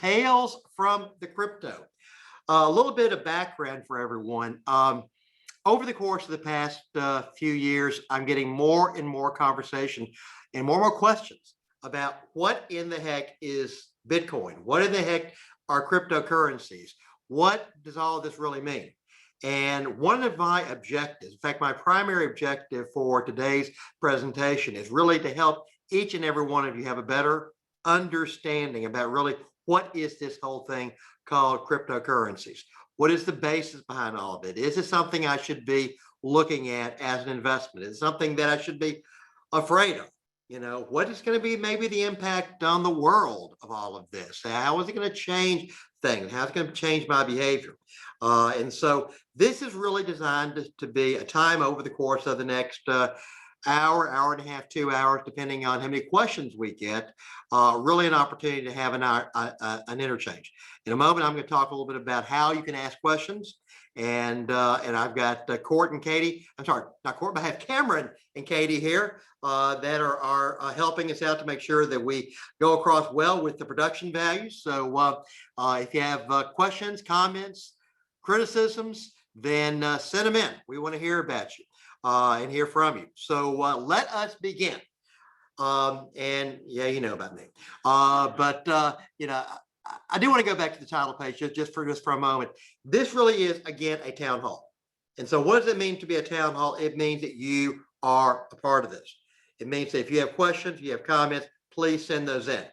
Tales from the Crypto. A little bit of background for everyone. Over the course of the past few years, I'm getting more and more conversation and more questions about what in the heck is Bitcoin? What in the heck are cryptocurrencies? What does all of this really mean? And one of my objectives, in fact, my primary objective for today's presentation is really to help each and every one of you have a better understanding about really what is this whole thing called cryptocurrencies. What is the basis behind all of it? Is it something I should be looking at as an investment? Is it something that I should be afraid of? You know, what is going to be maybe the impact on the world of all of this? How is it going to change things? How is it going to change my behavior? And so this is really designed to be a time over the course of the next hour and a half, 2 hours, depending on how many questions we get, really an opportunity to have an interchange. In a moment, I'm going to talk a little bit about how you can ask questions. And I've got Court and Katie. I'm sorry, not Court, but I have Cameron and Katie here that are helping us out to make sure that we go across well with the production values. So if you have questions, comments, criticisms, then send them in. We want to hear about you and hear from you. So let us begin. And yeah, you know about me. You know, I do want to go back to the title page just for a moment. This really is, again, a town hall. And so what does it mean to be a town hall? It means that you are a part of this. It means that if you have questions, you have comments, please send those in.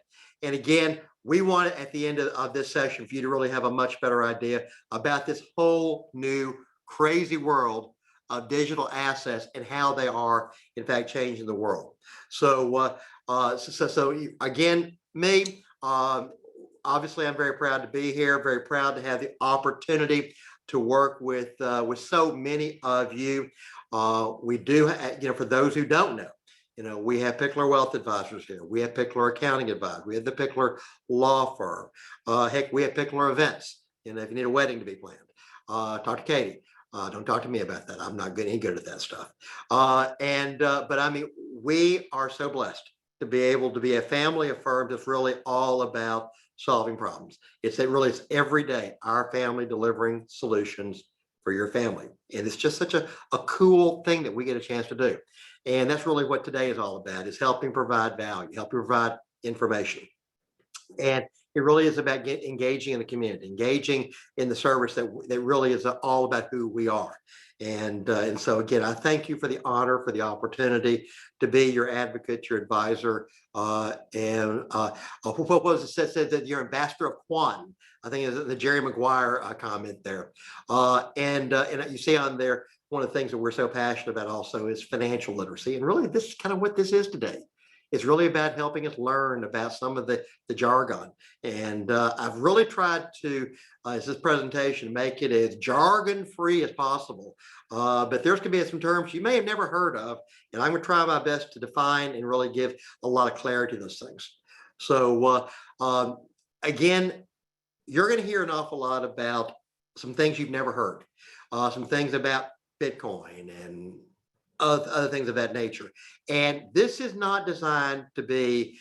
And again, we want it at the end of this session for you to really have a much better idea about this whole new crazy world of digital assets and how they are, in fact, changing the world. So, again, me, obviously, I'm very proud to be here, very proud to have the opportunity to work with so many of you. We do, for those who don't know, we have Pickler Wealth Advisors here. We have Pickler Accounting Advisors. We have the Pickler Law Firm. Heck, we have Pickler Events. If you need a wedding to be planned, talk to Katie. Don't talk to me about that. I'm not any good at that stuff. But I mean, we are so blessed to be able to be a family of firms that's really all about solving problems. It's every day our family delivering solutions for your family. And it's just such a cool thing that we get a chance to do. And that's really what today is all about, is helping provide value, helping provide information. And it really is about engaging in the community, engaging in the service that really is all about who we are. And so again, I thank you for the honor, for the opportunity to be your advocate, your advisor, what was it said that you're ambassador of Quan? I think is the Jerry Maguire comment there. And you see on there, one of the things that we're so passionate about also is financial literacy. And really, this is kind of what this is today. It's really about helping us learn about some of the jargon. And I've really tried to, as this presentation, make it as jargon-free as possible. But there's going to be some terms you may have never heard of, and I'm going to try my best to define and really give a lot of clarity to those things. So again, you're going to hear an awful lot about some things you've never heard, some things about Bitcoin and other things of that nature. And this is not designed to be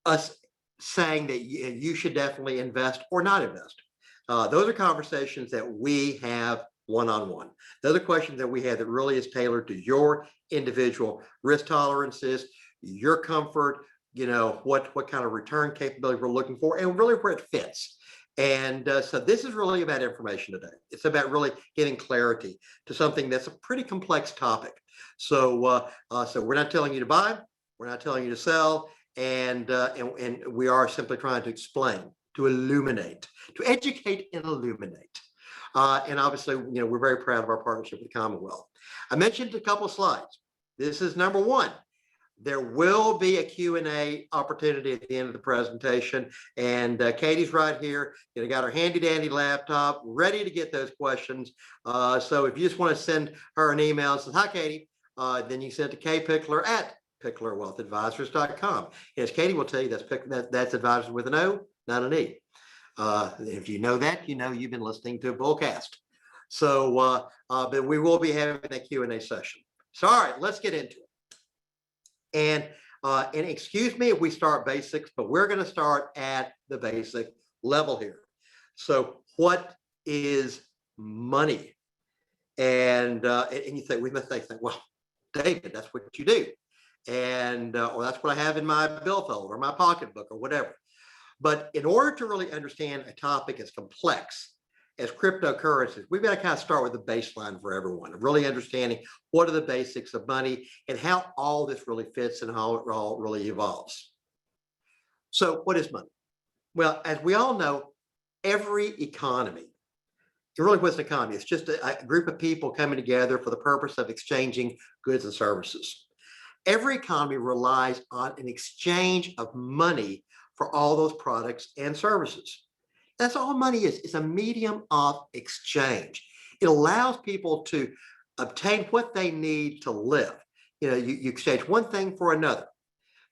us saying that you should definitely invest or not invest. Those are conversations that we have one-on-one. Those are questions that we have that really is tailored to your individual risk tolerances, your comfort, what kind of return capability we're looking for, and really where it fits. And so this is really about information today. It's about really getting clarity to something that's a pretty complex topic. So we're not telling you to buy, we're not telling you to sell, and we are simply trying to explain, to illuminate, to educate and illuminate. And obviously, we're very proud of our partnership with the Commonwealth. I mentioned a couple of slides. This is number one. There will be a Q&A opportunity at the end of the presentation. And Katie's right here. Got her handy dandy laptop ready to get those questions. So if you just want to send her an email and say, hi, Katie, then you send it to kpickler@picklerwealthadvisors.com. And as Katie will tell you, that's advisors with an O, not an E. If you know that, you've been listening to a Bullcast. So, but we will be having a Q&A session. So, all right, let's get into it. And excuse me if we start basics, but we're going to start at the basic. level here. So what is money? And you think, we must think, well, David, that's what you do. And or that's what I have in my billfold or my pocketbook or whatever. But in order to really understand a topic as complex as cryptocurrencies, we've got to kind of start with the baseline for everyone, of really understanding what are the basics of money and how all this really fits and how it all really evolves. So what is money? Well, as we all know, every economy, it really what's an economy? It's just a group of people coming together for the purpose of exchanging goods and services. Every economy relies on an exchange of money for all those products and services. That's all money is. It's a medium of exchange. It allows people to obtain what they need to live. You exchange one thing for another.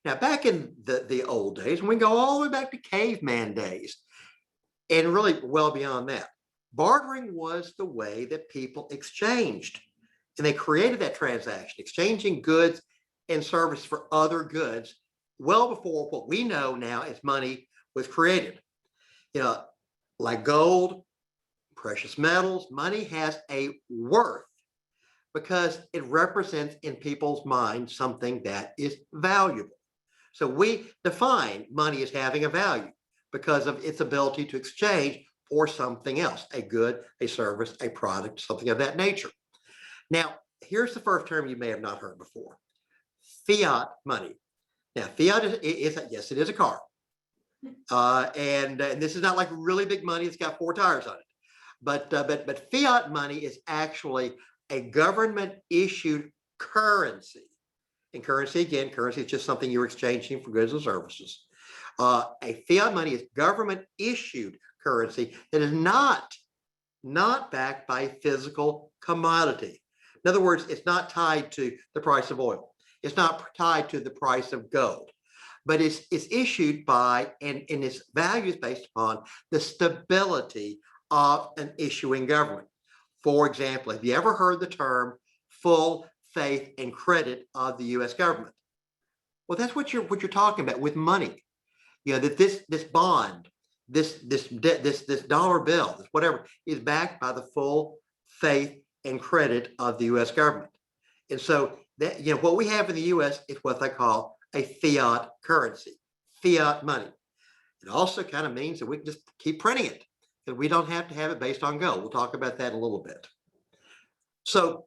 Now, back in the old days, when we go all the way back to caveman days, and really well beyond that, bartering was the way that people exchanged. And they created that transaction, exchanging goods and services for other goods, well before what we know now as money was created. Like gold, precious metals, money has a worth because it represents in people's minds something that is valuable. So we define money as having a value because of its ability to exchange for something else, a good, a service, a product, something of that nature. Now, here's the first term you may have not heard before: fiat money. Now, fiat yes, it is a car. And this is not like really big money. It's got 4 tires on it. But fiat money is actually a government issued currency. And currency, again, currency is just something you're exchanging for goods and services. A fiat money is government issued currency that is not backed by a physical commodity. In other words, it's not tied to the price of oil. It's not tied to the price of gold. But it's issued by, and its value is based upon the stability of an issuing government. For example, have you ever heard the term full faith and credit of the U.S. government? Well, that's what you're talking about with money. That this bond, this dollar bill, this whatever, is backed by the full faith and credit of the U.S. government. And so that what we have in the U.S. is what they call a fiat currency, fiat money. It also kind of means that we can just keep printing it, because we don't have to have it based on gold. We'll talk about that in a little bit. So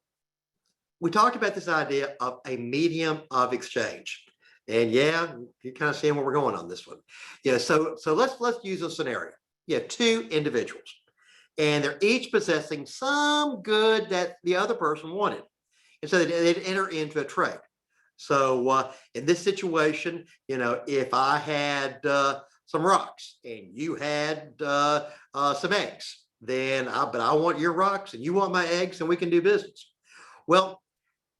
we talked about this idea of a medium of exchange. And yeah, you're kind of seeing where we're going on this one. So let's use a scenario. You have 2 individuals, and they're each possessing some good that the other person wanted. And so they'd enter into a trade. So in this situation, if I had some rocks and you had some eggs, but I want your rocks and you want my eggs, and we can do business. Well,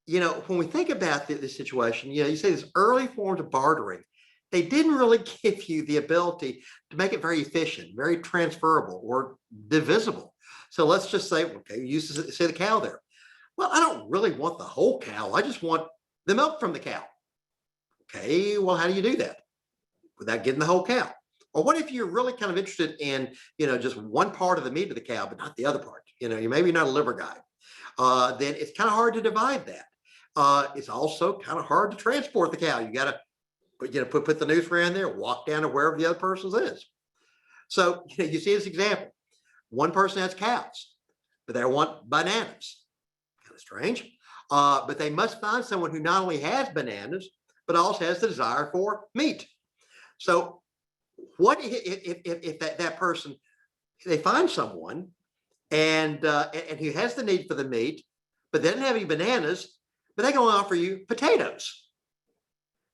when we think about this situation, you say these early forms of bartering, they didn't really give you the ability to make it very efficient, very transferable, or divisible. So let's just say, okay, you used to say the cow there. Well, I don't really want the whole cow. I just want the milk from the cow. Okay, well, how do you do that without getting the whole cow? Or what if you're really kind of interested in, just one part of the meat of the cow, but not the other part? You maybe not a liver guy. Then it's kind of hard to divide that. It's also kind of hard to transport the cow. You got to put the noose around there, walk down to wherever the other person's is. So you see this example. One person has cows, but they want bananas. Kind of strange. But they must find someone who not only has bananas, but also has the desire for meat. So what if that person, they find someone and who has the need for the meat, but they don't have any bananas, but they can only offer you potatoes.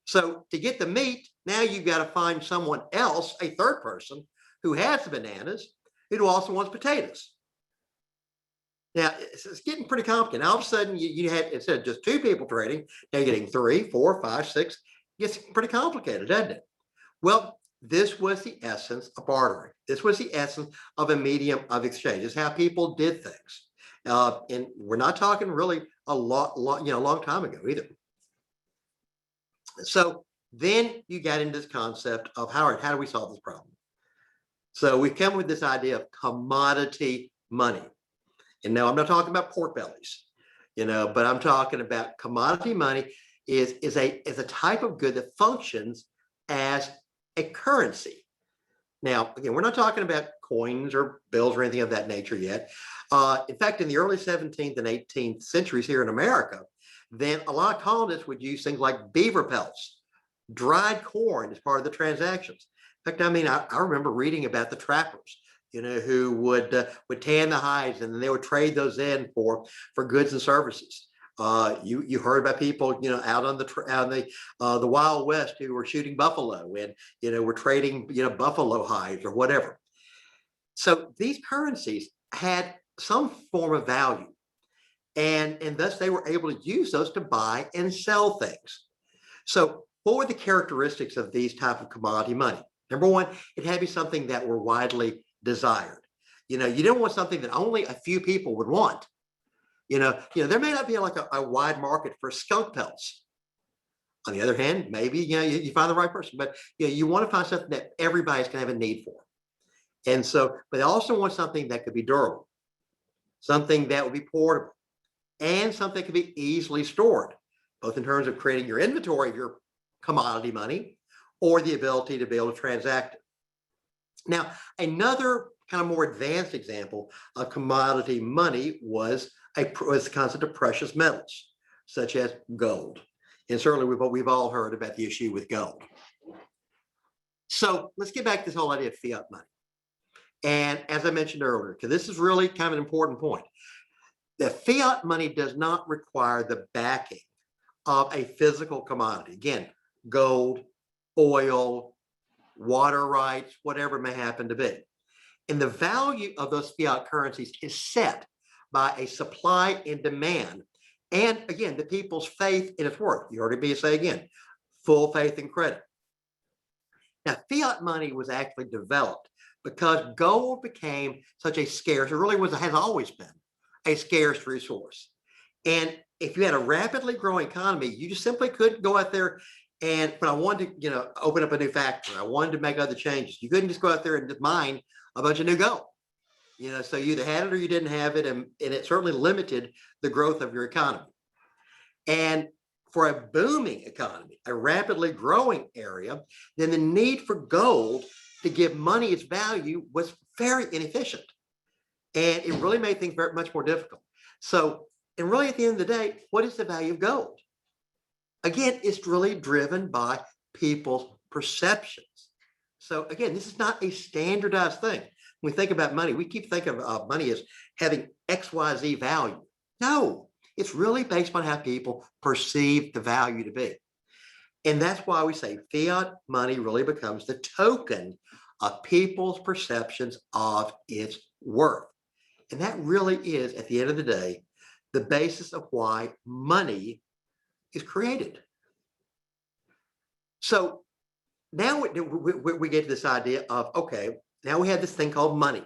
So to get the meat, now you've got to find someone else, a third person, who has the bananas, who also wants potatoes. Now, it's getting pretty complicated. Now, all of a sudden, you had, instead of just 2 people trading, now you're getting 3, 4, 5, 6. It gets pretty complicated, doesn't it? Well, this was the essence of bartering. This was the essence of a medium of exchange. It's how people did things. And we're not talking really a long time ago either. So then you got into this concept of how do we solve this problem? So we come with this idea of commodity money. And now I'm not talking about pork bellies, but I'm talking about commodity money is a type of good that functions as a currency. Now, again, we're not talking about coins or bills or anything of that nature yet. In fact, in the early 17th and 18th centuries here in America, then a lot of colonists would use things like beaver pelts, dried corn as part of the transactions. In fact, I remember reading about the trappers, who would tan the hides and then they would trade those in for goods and services. You heard about people, out on the Wild West who were shooting buffalo and were trading buffalo hides or whatever. So these currencies had some form of value, and thus they were able to use those to buy and sell things. So what were the characteristics of these type of commodity money? Number one, it had to be something that were widely desired. You don't want something that only a few people would want. There may not be like a wide market for skunk pelts. On the other hand, maybe you find the right person, but you want to find something that everybody's going to have a need for. And so, but they also want something that could be durable, something that would be portable, and something that could be easily stored, both in terms of creating your inventory of your commodity money or the ability to be able to transact it. Now, another kind of more advanced example of commodity money was the concept of precious metals, such as gold. And certainly we've all heard about the issue with gold. So let's get back to this whole idea of fiat money. And as I mentioned earlier, because this is really kind of an important point, the fiat money does not require the backing of a physical commodity. Again, gold, oil, water rights, whatever it may happen to be. And the value of those fiat currencies is set by a supply and demand. And again, the people's faith in its worth. You heard me say again, full faith and credit. Now, fiat money was actually developed because gold became such a scarce, it really has always been a scarce resource. And if you had a rapidly growing economy, you just simply couldn't go out there but I wanted to, open up a new factory. I wanted to make other changes. You couldn't just go out there and just mine a bunch of new gold. So you either had it or you didn't have it, and it certainly limited the growth of your economy. And for a booming economy, a rapidly growing area, then the need for gold to give money its value was very inefficient. And it really made things very much more difficult. So, and really at the end of the day, what is the value of gold? Again, it's really driven by people's perceptions. So again, this is not a standardized thing. When we think about money, we keep thinking of money as having XYZ value. No, it's really based on how people perceive the value to be. And that's why we say fiat money really becomes the token of people's perceptions of its worth. And that really is, at the end of the day, the basis of why money is created. So now we get to this idea of, okay, now we have this thing called money,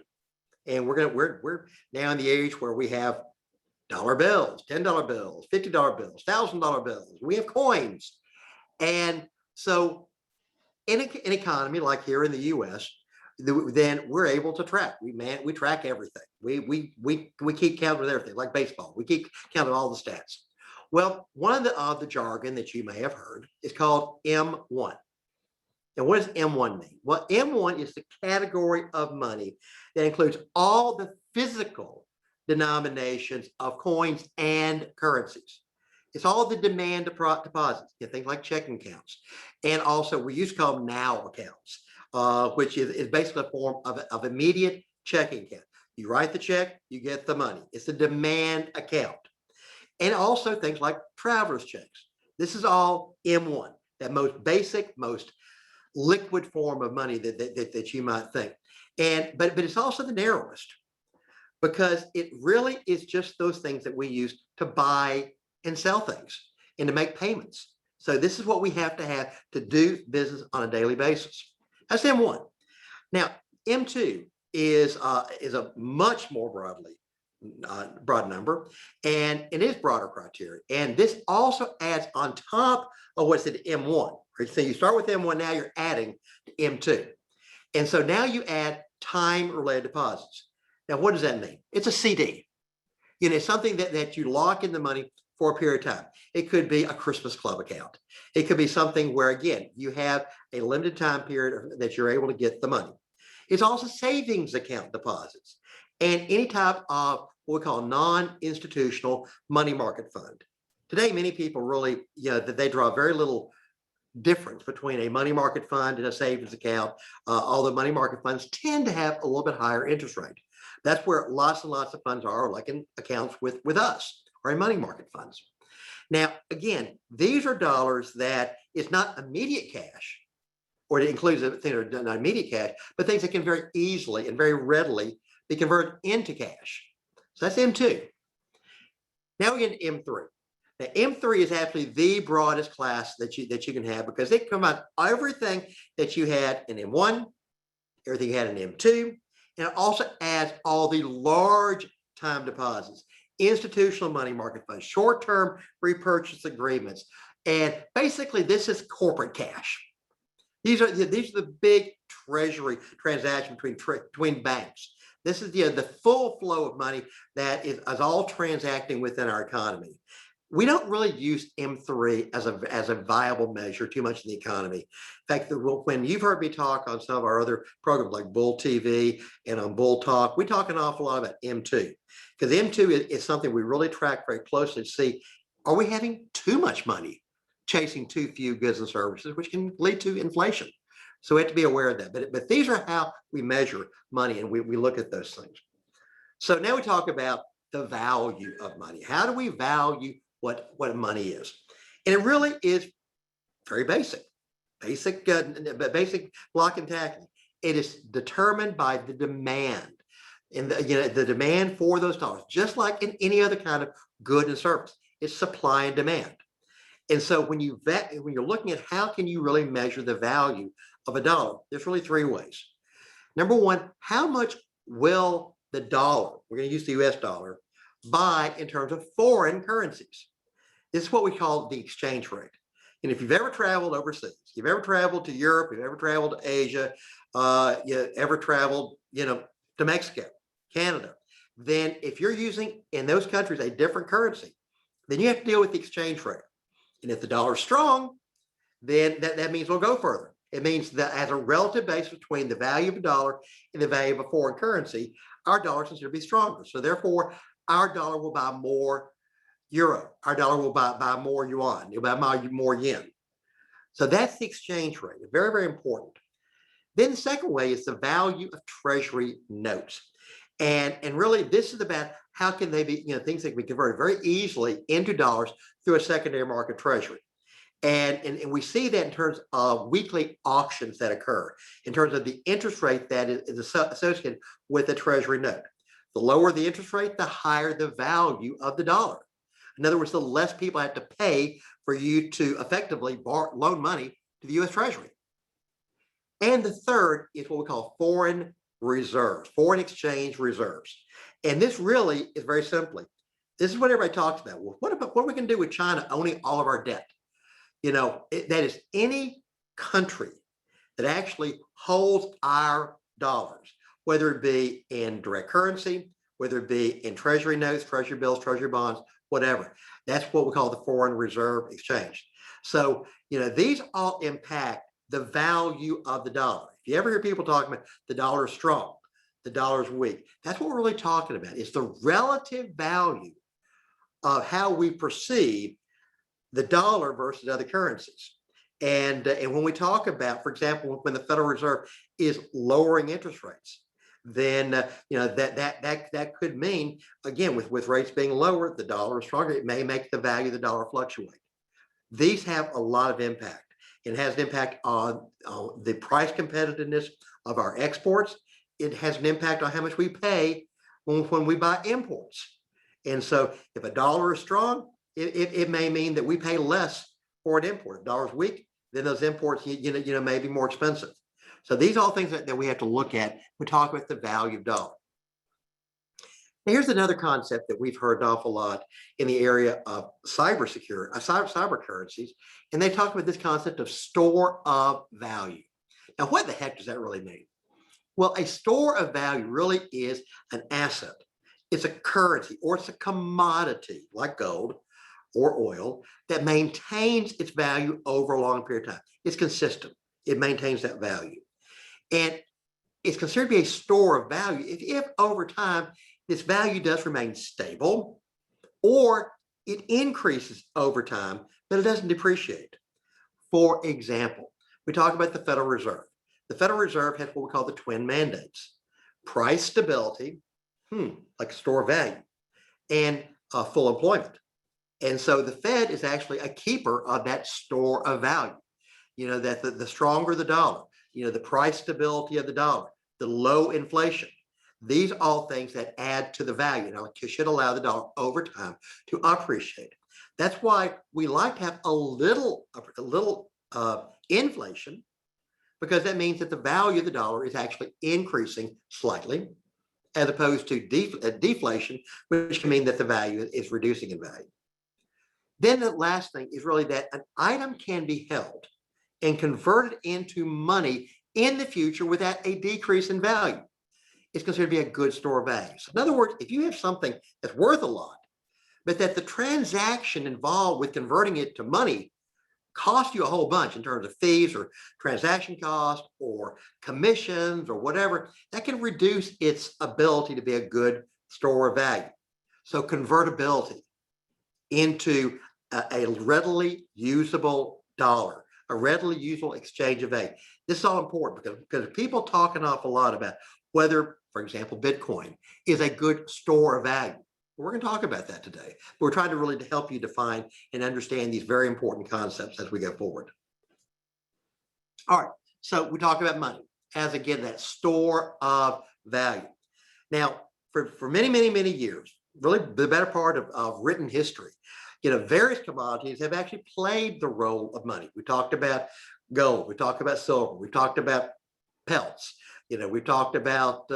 and we're now in the age where we have dollar bills, $10 bills, $50 bills, $1,000 bills. We have coins, and so in an economy like here in the U.S., then we're able to track. We track everything. We keep count of everything, like baseball. We keep count of all the stats. Well, one of the jargon that you may have heard is called M1. And what does M1 mean? Well, M1 is the category of money that includes all the physical denominations of coins and currencies. It's all the demand deposits, things like checking accounts. And also, we used to call them now accounts, which is basically a form of immediate checking account. You write the check, you get the money. It's a demand account. And also things like traveler's checks. This is all M1, that most basic, most liquid form of money that you might think. But it's also the narrowest, because it really is just those things that we use to buy and sell things and to make payments. So this is what we have to do business on a daily basis. That's M1. Now, M2 is a much more broad number, and it is broader criteria. And this also adds on top of what's at M1. Right? So you start with M1, now you're adding to M2. And so now you add time-related deposits. Now, what does that mean? It's a CD. It's something that you lock in the money for a period of time. It could be a Christmas club account. It could be something where, again, you have a limited time period that you're able to get the money. It's also savings account deposits and any type of what we call non-institutional money market fund. Today, many people really, that they draw very little difference between a money market fund and a savings account, although money market funds tend to have a little bit higher interest rate. That's where lots and lots of funds are, like in accounts with us or in money market funds. Now, again, these are dollars that it's not immediate cash, or it includes things that are not immediate cash, but things that can very easily and very readily be converted into cash. So that's M2. Now we get to M3. Now, M3 is actually the broadest class that you can have because they come out everything that you had in M1, everything you had in M2, and it also adds all the large time deposits, institutional money market funds, short-term repurchase agreements, and basically this is corporate cash. These are the big treasury transactions between banks. This is the full flow of money that is all transacting within our economy. We don't really use M3 as a viable measure too much in the economy. In fact, when you've heard me talk on some of our other programs like Bull TV and on Bull Talk, we talk an awful lot about M2 because M2 is something we really track very closely to see, are we having too much money chasing too few goods and services, which can lead to inflation. So we have to be aware of that. But these are how we measure money, and we look at those things. So now we talk about the value of money. How do we value what money is? And it really is very basic block and tackling. It is determined by the demand and the demand for those dollars, just like in any other kind of good and service. It's supply and demand. And so when you're looking at how can you really measure the value of a dollar, there's really three ways. Number one, how much will the dollar, we're going to use the US dollar, buy in terms of foreign currencies? This is what we call the exchange rate. And if you've ever traveled overseas, you've ever traveled to Europe, you've ever traveled to Asia, you ever traveled, to Mexico, Canada, then if you're using in those countries a different currency, then you have to deal with the exchange rate. And if the dollar is strong, then that means we'll go further. It means that as a relative basis between the value of a dollar and the value of a foreign currency, our dollar is considered to be stronger. So therefore, our dollar will buy more euro. Our dollar will buy more yuan. You'll buy more yen. So that's the exchange rate. Very, very important. Then the second way is the value of Treasury notes. And really, this is about how can they be, things that can be converted very easily into dollars through a secondary market Treasury. And we see that in terms of weekly auctions that occur, in terms of the interest rate that is associated with a Treasury note. The lower the interest rate, the higher the value of the dollar. In other words, the less people have to pay for you to effectively loan money to the US Treasury. And the third is what we call foreign reserves, foreign exchange reserves. And this really is very simply, this is what everybody talks about. Well, what are we going to do with China owning all of our debt? That is any country that actually holds our dollars, whether it be in direct currency, whether it be in Treasury notes, Treasury bills, Treasury bonds, whatever. That's what we call the foreign reserve exchange. So, these all impact the value of the dollar. If you ever hear people talking about the dollar is strong, the dollar is weak, that's what we're really talking about. It's the relative value of how we perceive the dollar versus other currencies. And when we talk about, for example, when the Federal Reserve is lowering interest rates, then that could mean, again, with rates being lower, the dollar is stronger. It may make the value of the dollar fluctuate. These have a lot of impact. It has an impact on the price competitiveness of our exports. It has an impact on how much we pay when we buy imports. And so if a dollar is strong, it may mean that we pay less for an import. If the dollar is weak, then those imports may be more expensive. So these are all things that we have to look at. We talk about the value of dollar. Now, here's another concept that we've heard an awful lot in the area of cybersecurity, cyber currencies, and they talk about this concept of store of value. Now, what the heck does that really mean? Well, a store of value really is an asset. It's a currency or it's a commodity like gold or oil that maintains its value over a long period of time. It's consistent. It maintains that value. And it's considered to be a store of value if over time this value does remain stable or it increases over time, but it doesn't depreciate. For example, we talk about the Federal Reserve. The Federal Reserve has what we call the twin mandates: price stability, like a store of value, and full employment. And so the Fed is actually a keeper of that store of value. That the stronger the dollar, the price stability of the dollar, the low inflation, these are all things that add to the value. Now, it should allow the dollar over time to appreciate. That's why we like to have a little inflation, because that means that the value of the dollar is actually increasing slightly, as opposed to deflation, which can mean that the value is reducing in value. Then the last thing is really that an item can be held and converted into money in the future without a decrease in value. It's considered to be a good store of value. So in other words, if you have something that's worth a lot, but that the transaction involved with converting it to money cost you a whole bunch in terms of fees or transaction costs or commissions or whatever, that can reduce its ability to be a good store of value. So convertibility into a readily usable dollar, a readily usable exchange of value. This is all important because people talk an awful lot about whether, for example, Bitcoin is a good store of value. We're going to talk about that today. We're trying to really help you define and understand these very important concepts as we go forward. All right, so we talk about money as, again, that store of value. Now, for many, many, many years, really the better part of written history, various commodities have actually played the role of money. We talked about gold, we talked about silver, we talked about pelts, we talked about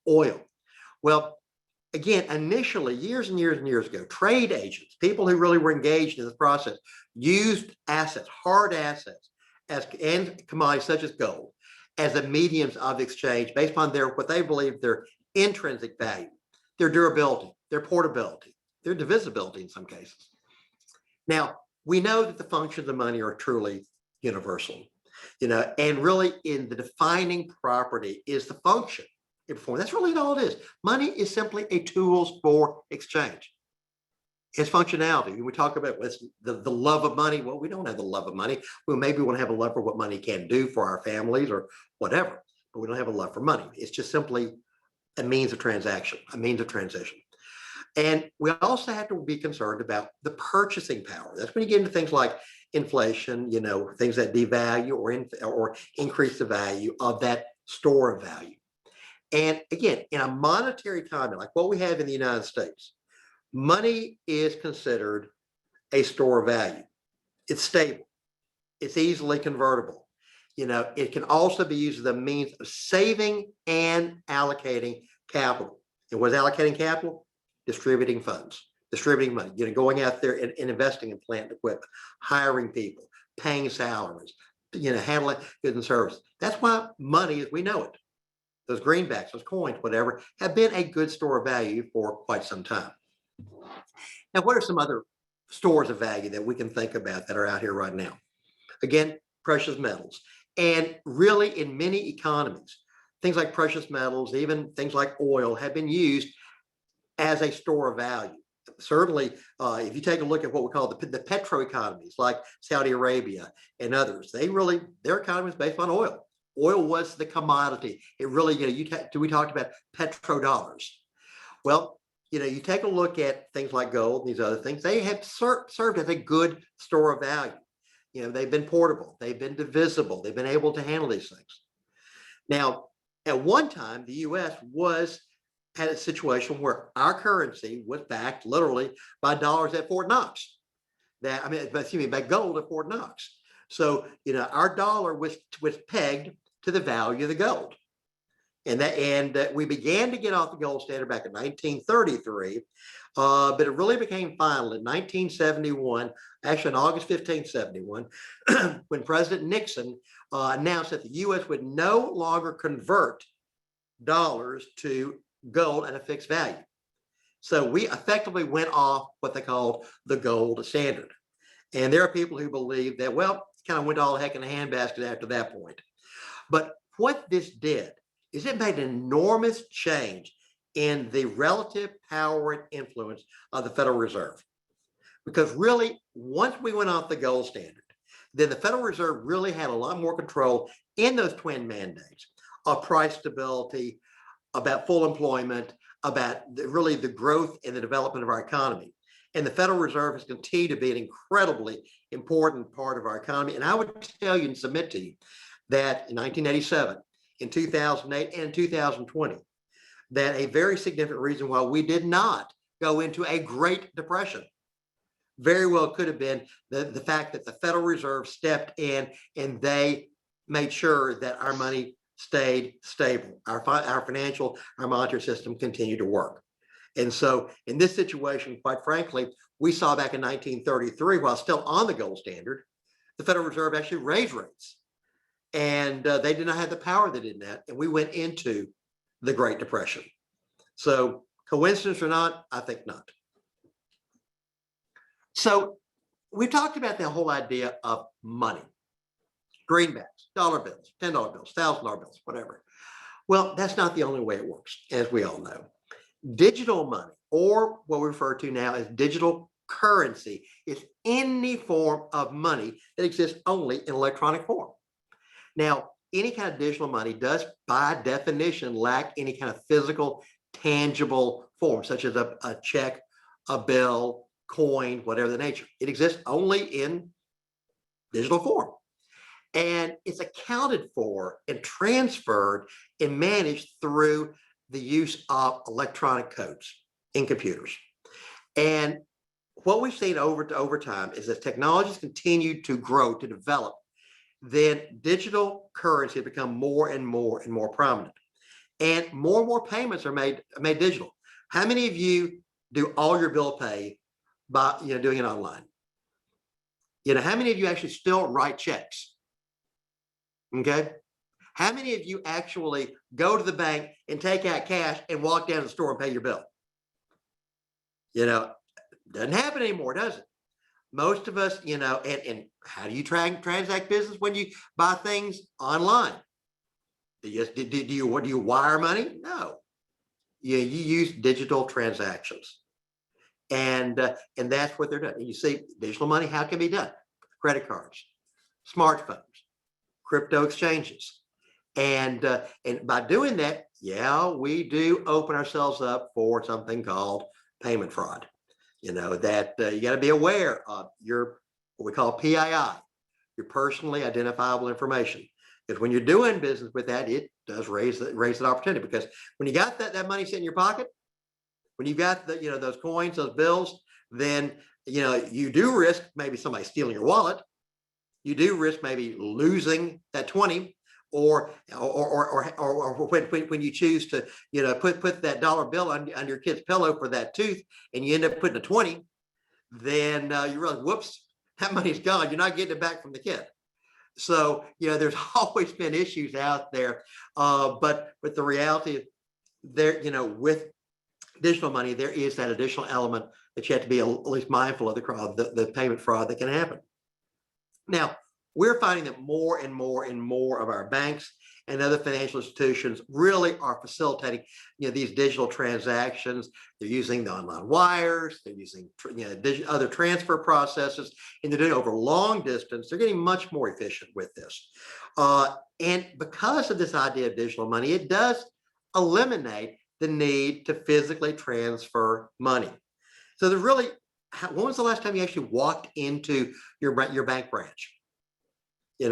oil. Well, again, initially, years and years and years ago, trade agents, people who really were engaged in this process, used assets, hard assets, and commodities such as gold, as the mediums of exchange based upon what they believe their intrinsic value, their durability, their portability, their divisibility in some cases. Now, we know that the functions of money are truly universal, and really in the defining property is the function it performs. That's really all it is. Money is simply a tool for exchange. Its functionality. We talk about the love of money. Well, we don't have the love of money. Well, maybe we want to have a love for what money can do for our families or whatever, but we don't have a love for money. It's just simply a means of transaction, a means of transition. And we also have to be concerned about the purchasing power. That's when you get into things like inflation, things that devalue or increase the value of that store of value. And again, in a monetary economy like what we have in the United States, money is considered a store of value. It's stable. It's easily convertible. It can also be used as a means of saving and allocating capital. And what is allocating capital? Distributing funds, distributing money, going out there and investing in plant and equipment, hiring people, paying salaries, handling goods and services. That's why money as we know it, those greenbacks, those coins, whatever, have been a good store of value for quite some time. Now, what are some other stores of value that we can think about that are out here right now? Again, precious metals. And really in many economies, things like precious metals, even things like oil, have been used as a store of value. Certainly, if you take a look at what we call the petro economies, like Saudi Arabia and others, their economy is based on oil. Oil was the commodity. It really, we talked about petrodollars. Well, you take a look at things like gold and these other things, they have served as a good store of value. They've been portable, they've been divisible, they've been able to handle these things. Now, at one time, the U.S. had a situation where our currency was backed literally by dollars at Fort Knox. By gold at Fort Knox. So, our dollar was pegged to the value of the gold. And we began to get off the gold standard back in 1933, but it really became final in 1971, actually on August 15, 71, when President Nixon announced that the U.S. would no longer convert dollars to gold at a fixed value. So we effectively went off what they called the gold standard. And there are people who believe that, well, it kind of went all heck in a handbasket after that point. But what this did is it made an enormous change in the relative power and influence of the Federal Reserve. Because really, once we went off the gold standard, then the Federal Reserve really had a lot more control in those twin mandates of price stability, about full employment, about really the growth and the development of our economy. And the Federal Reserve has continued to be an incredibly important part of our economy. And I would tell you and submit to you that in 1987, in 2008, and in 2020, that a very significant reason why we did not go into a Great Depression very well could have been the fact that the Federal Reserve stepped in and they made sure that our money stayed stable. Our financial, our monetary system continued to work. And so in this situation, quite frankly, we saw back in 1933, while still on the gold standard, the Federal Reserve actually raised rates. And they did not have the power they did that. And we went into the Great Depression. So coincidence or not, I think not. So we talked about the whole idea of money, greenbacks, dollar bills, $10 bills, $1,000 bills, whatever. Well, that's not the only way it works, as we all know. Digital money, or what we refer to now as digital currency, is any form of money that exists only in electronic form. Now, any kind of digital money does, by definition, lack any kind of physical, tangible form, such as a check, a bill, coin, whatever the nature. It exists only in digital form. And it's accounted for and transferred and managed through the use of electronic codes in computers. And what we've seen over time is that technologies continue to grow, to develop, then digital currency has become more and more and more prominent. And more payments are made digital. How many of you do all your bill pay by doing it online? How many of you actually still write checks? Okay. How many of you actually go to the bank and take out cash and walk down to the store and pay your bill? Doesn't happen anymore, does it? Most of us, and how do you transact business when you buy things online? Do you wire money? No. You use digital transactions. And that's what they're doing. And you see, digital money, how it can be done? Credit cards, smartphones, crypto exchanges. And by doing that, we do open ourselves up for something called payment fraud. That you got to be aware of your, what we call PII, your personally identifiable information. Because when you're doing business with that, it does raise that opportunity. Because when you got that money sitting in your pocket, when you've got those coins, those bills, then you do risk maybe somebody stealing your wallet. You do risk maybe losing that 20, or when you choose to put that dollar bill on your kid's pillow for that tooth, and you end up putting a 20, then you realize, whoops, that money's gone. You're not getting it back from the kid. So there's always been issues out there, but the reality there, with digital money, there is that additional element that you have to be at least mindful of the payment fraud that can happen. Now, we're finding that more and more and more of our banks and other financial institutions really are facilitating these digital transactions. They're using the online wires, they're using other transfer processes, and they're doing it over long distance. They're getting much more efficient with this. And because of this idea of digital money, it does eliminate the need to physically transfer money. So there's really, when was the last time you actually walked into your bank branch? In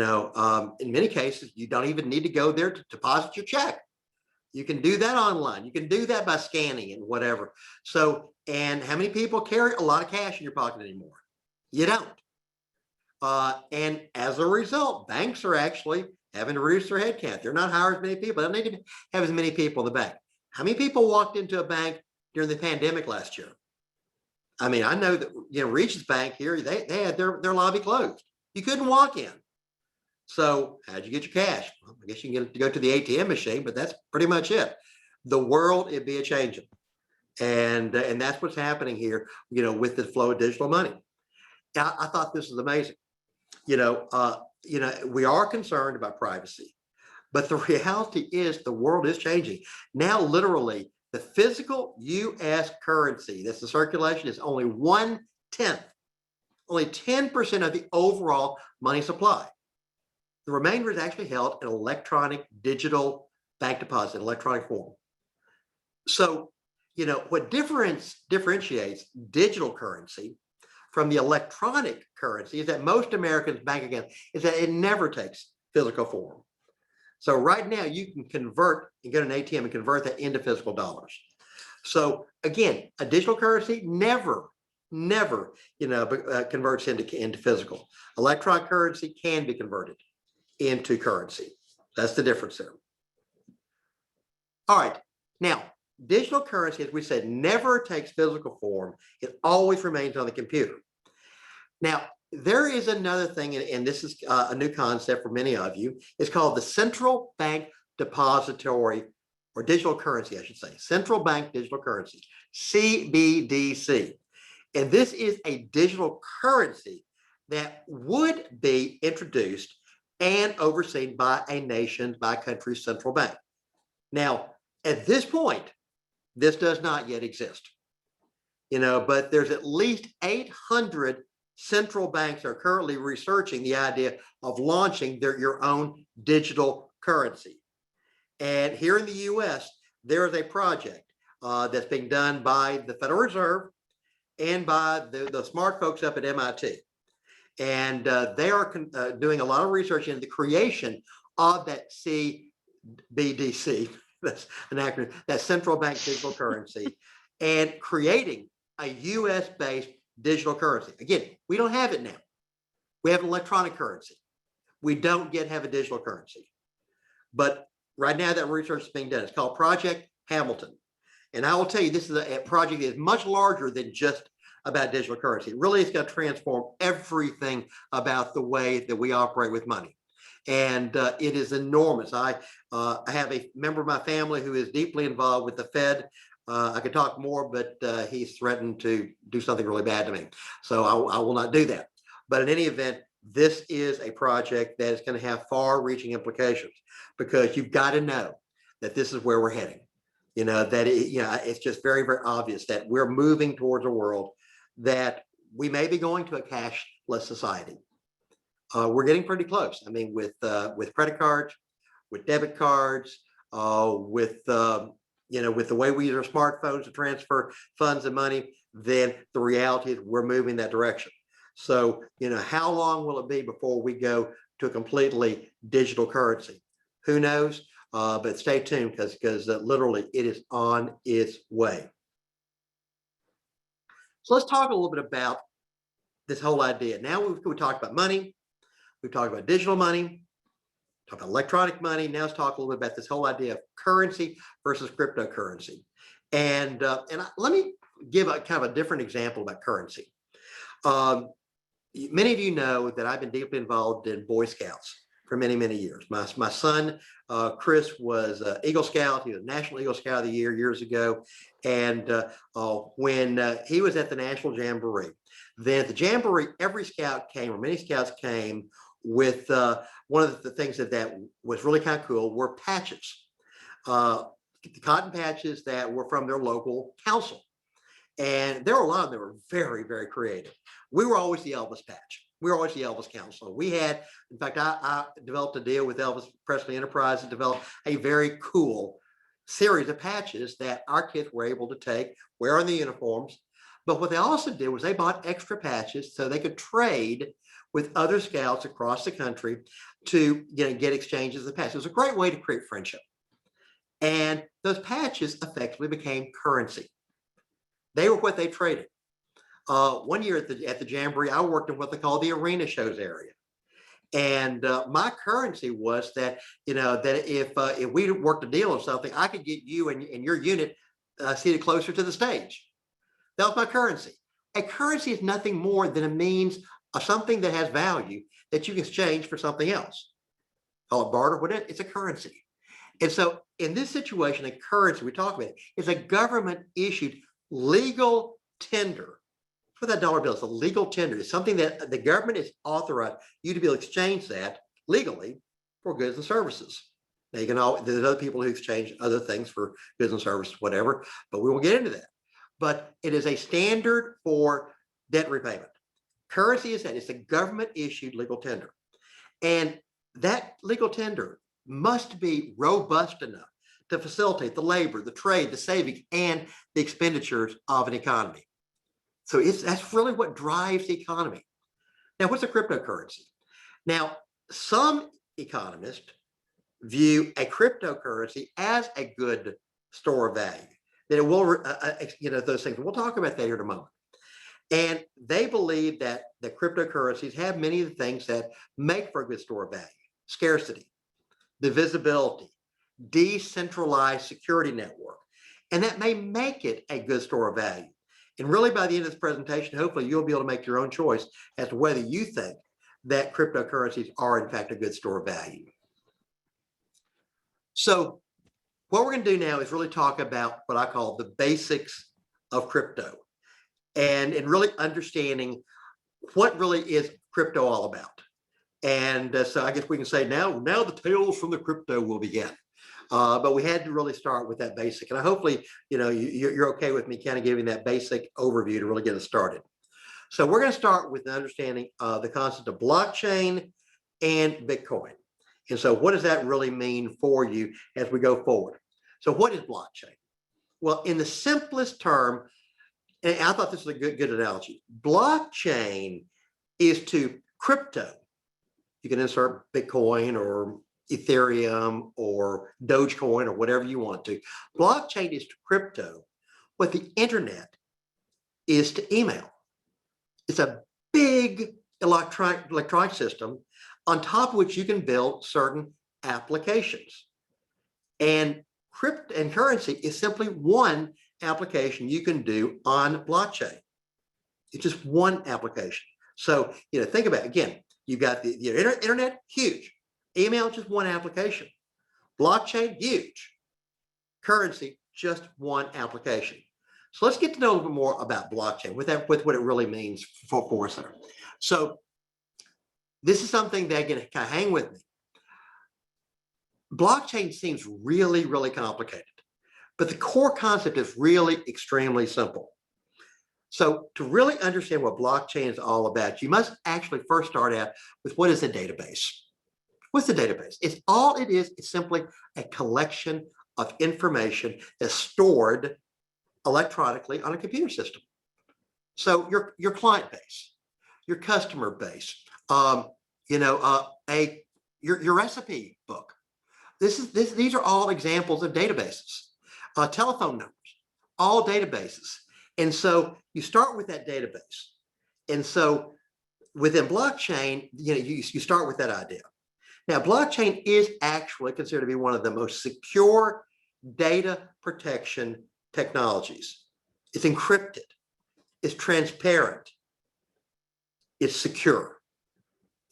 many cases, you don't even need to go there to deposit your check. You can do that online. You can do that by scanning and whatever. So, and how many people carry a lot of cash in your pocket anymore? You don't. And as a result, banks are actually having to reduce their headcount. They're not hiring as many people. They don't need to have as many people in the bank. How many people walked into a bank during the pandemic last year? I mean, I know that, Regions Bank here, they had their lobby closed. You couldn't walk in. So how'd you get your cash? Well, I guess you can go to the ATM machine, but that's pretty much it. The world, it'd be a changing. And that's what's happening here, with the flow of digital money. I thought this was amazing. We are concerned about privacy, but the reality is the world is changing. Now, literally, the physical US currency that's in circulation is only 1/10, only 10% of the overall money supply. The remainder is actually held in electronic digital bank deposit, electronic form. So, what differentiates digital currency from the electronic currency is that most Americans' bank accounts is that it never takes physical form. So right now you can convert and get an ATM and convert that into physical dollars. So again, a digital currency never converts into physical. Electronic currency can be converted into currency. That's the difference there. All right, now digital currency, as we said, never takes physical form. It always remains on the computer. Now, there is another thing, and this is a new concept for many of you. It's called the Central Bank Depository, or digital currency, I should say. Central Bank Digital Currency, CBDC. And this is a digital currency that would be introduced and overseen by a country's central bank. Now, at this point, this does not yet exist, but there's at least 800 central banks are currently researching the idea of launching your own digital currency. And here in the US, there is a project that's being done by the Federal Reserve and by the smart folks up at MIT. And they are doing a lot of research into the creation of that CBDC, that's an acronym, that central bank digital currency, and creating a US-based digital currency. Again, we don't have it now. We have an electronic currency. We don't yet have a digital currency. But right now that research is being done. It's called Project Hamilton. And I will tell you, this is a project that is much larger than just about digital currency. It really is going to transform everything about the way that we operate with money. And it is enormous. I have a member of my family who is deeply involved with the Fed. I could talk more, but he's threatened to do something really bad to me. So I will not do that. But in any event, this is a project that is going to have far-reaching implications, because you've got to know that this is where we're heading. It's just very, very obvious that we're moving towards a world that we may be going to a cashless society. We're getting pretty close. I mean, with credit cards, with debit cards, with the way we use our smartphones to transfer funds and money, then the reality is we're moving that direction. So, how long will it be before we go to a completely digital currency? Who knows? But stay tuned, because literally it is on its way. So let's talk a little bit about this whole idea. Now we talked about money. We've talked about digital money, talked about electronic money. Now let's talk a little bit about this whole idea of currency versus cryptocurrency. And let me give a kind of a different example about currency. Many of you know that I've been deeply involved in Boy Scouts for many, many years. My son, Chris, was Eagle Scout. He was National Eagle Scout of the Year years ago. And when he was at the National Jamboree, then at the Jamboree, every scout came, or many scouts came, with one of the things that was really kind of cool were patches, the cotton patches that were from their local council. And there were a lot of them that were very, very creative. We were always the Elvis patch. We were always the Elvis council. We had, in fact, I developed a deal with Elvis Presley Enterprise to develop a very cool series of patches that our kids were able to take, wear on the uniforms. But what they also did was they bought extra patches so they could trade with other scouts across the country to get exchanges of patches. It was a great way to create friendship. And those patches effectively became currency. They were what they traded. One year at the Jamboree, I worked in what they call the arena shows area. And my currency was that, that if we worked a deal on something, I could get you and your unit seated closer to the stage. That was my currency. A currency is nothing more than a means of something that has value that you can exchange for something else. call it barter, whatever, it's a currency. And so in this situation, a currency we talk about is a government issued legal tender for that dollar bill. It's a legal tender. It's something that the government is authorized you to be able to exchange that legally for goods and services. Now you can there's other people who exchange other things for goods and services, whatever, but we won't get into that. But it is a standard for debt repayment. Currency is that it's a government issued legal tender. And that legal tender must be robust enough to facilitate the labor, the trade, the savings, and the expenditures of an economy. So that's really what drives the economy. Now, what's a cryptocurrency? Now, some economists view a cryptocurrency as a good store of value, that it will, those things. We'll talk about that here in a moment. And they believe that the cryptocurrencies have many of the things that make for a good store of value: scarcity, divisibility, decentralized security network. And that may make it a good store of value. And really, by the end of this presentation, hopefully you'll be able to make your own choice as to whether you think that cryptocurrencies are in fact a good store of value. So what we're going to do now is really talk about what I call the basics of crypto, and really understanding what really is crypto all about. And so I guess we can say now the tales from the crypto will begin. But we had to really start with that basic. And hopefully, you're okay with me kind of giving that basic overview to really get us started. So we're going to start with the understanding of the concept of blockchain and Bitcoin. And so what does that really mean for you as we go forward? So what is blockchain? Well, in the simplest term, and I thought this was a good analogy, blockchain is to crypto. You can insert Bitcoin or Ethereum or Dogecoin or whatever you want to. Blockchain is to crypto what the internet is to email. It's a big electronic system on top of which you can build certain applications. And currency is simply one application you can do on blockchain. It's just one application. So, think about it. Again, you've got the internet, huge. Email, just one application. Blockchain, huge. Currency, just one application. So let's get to know a little bit more about blockchain with what it really means for us there. So this is something that, again, kind of hang with me. Blockchain seems really, really complicated, but the core concept is really extremely simple. So to really understand what blockchain is all about, you must actually first start out with what is a database. What's the database? It's simply a collection of information that's stored electronically on a computer system. So your client base, your customer base, your recipe book. These are all examples of databases. Telephone numbers, all databases. And so you start with that database. And so within blockchain, you start with that idea. Now, blockchain is actually considered to be one of the most secure data protection technologies. It's encrypted, it's transparent, it's secure.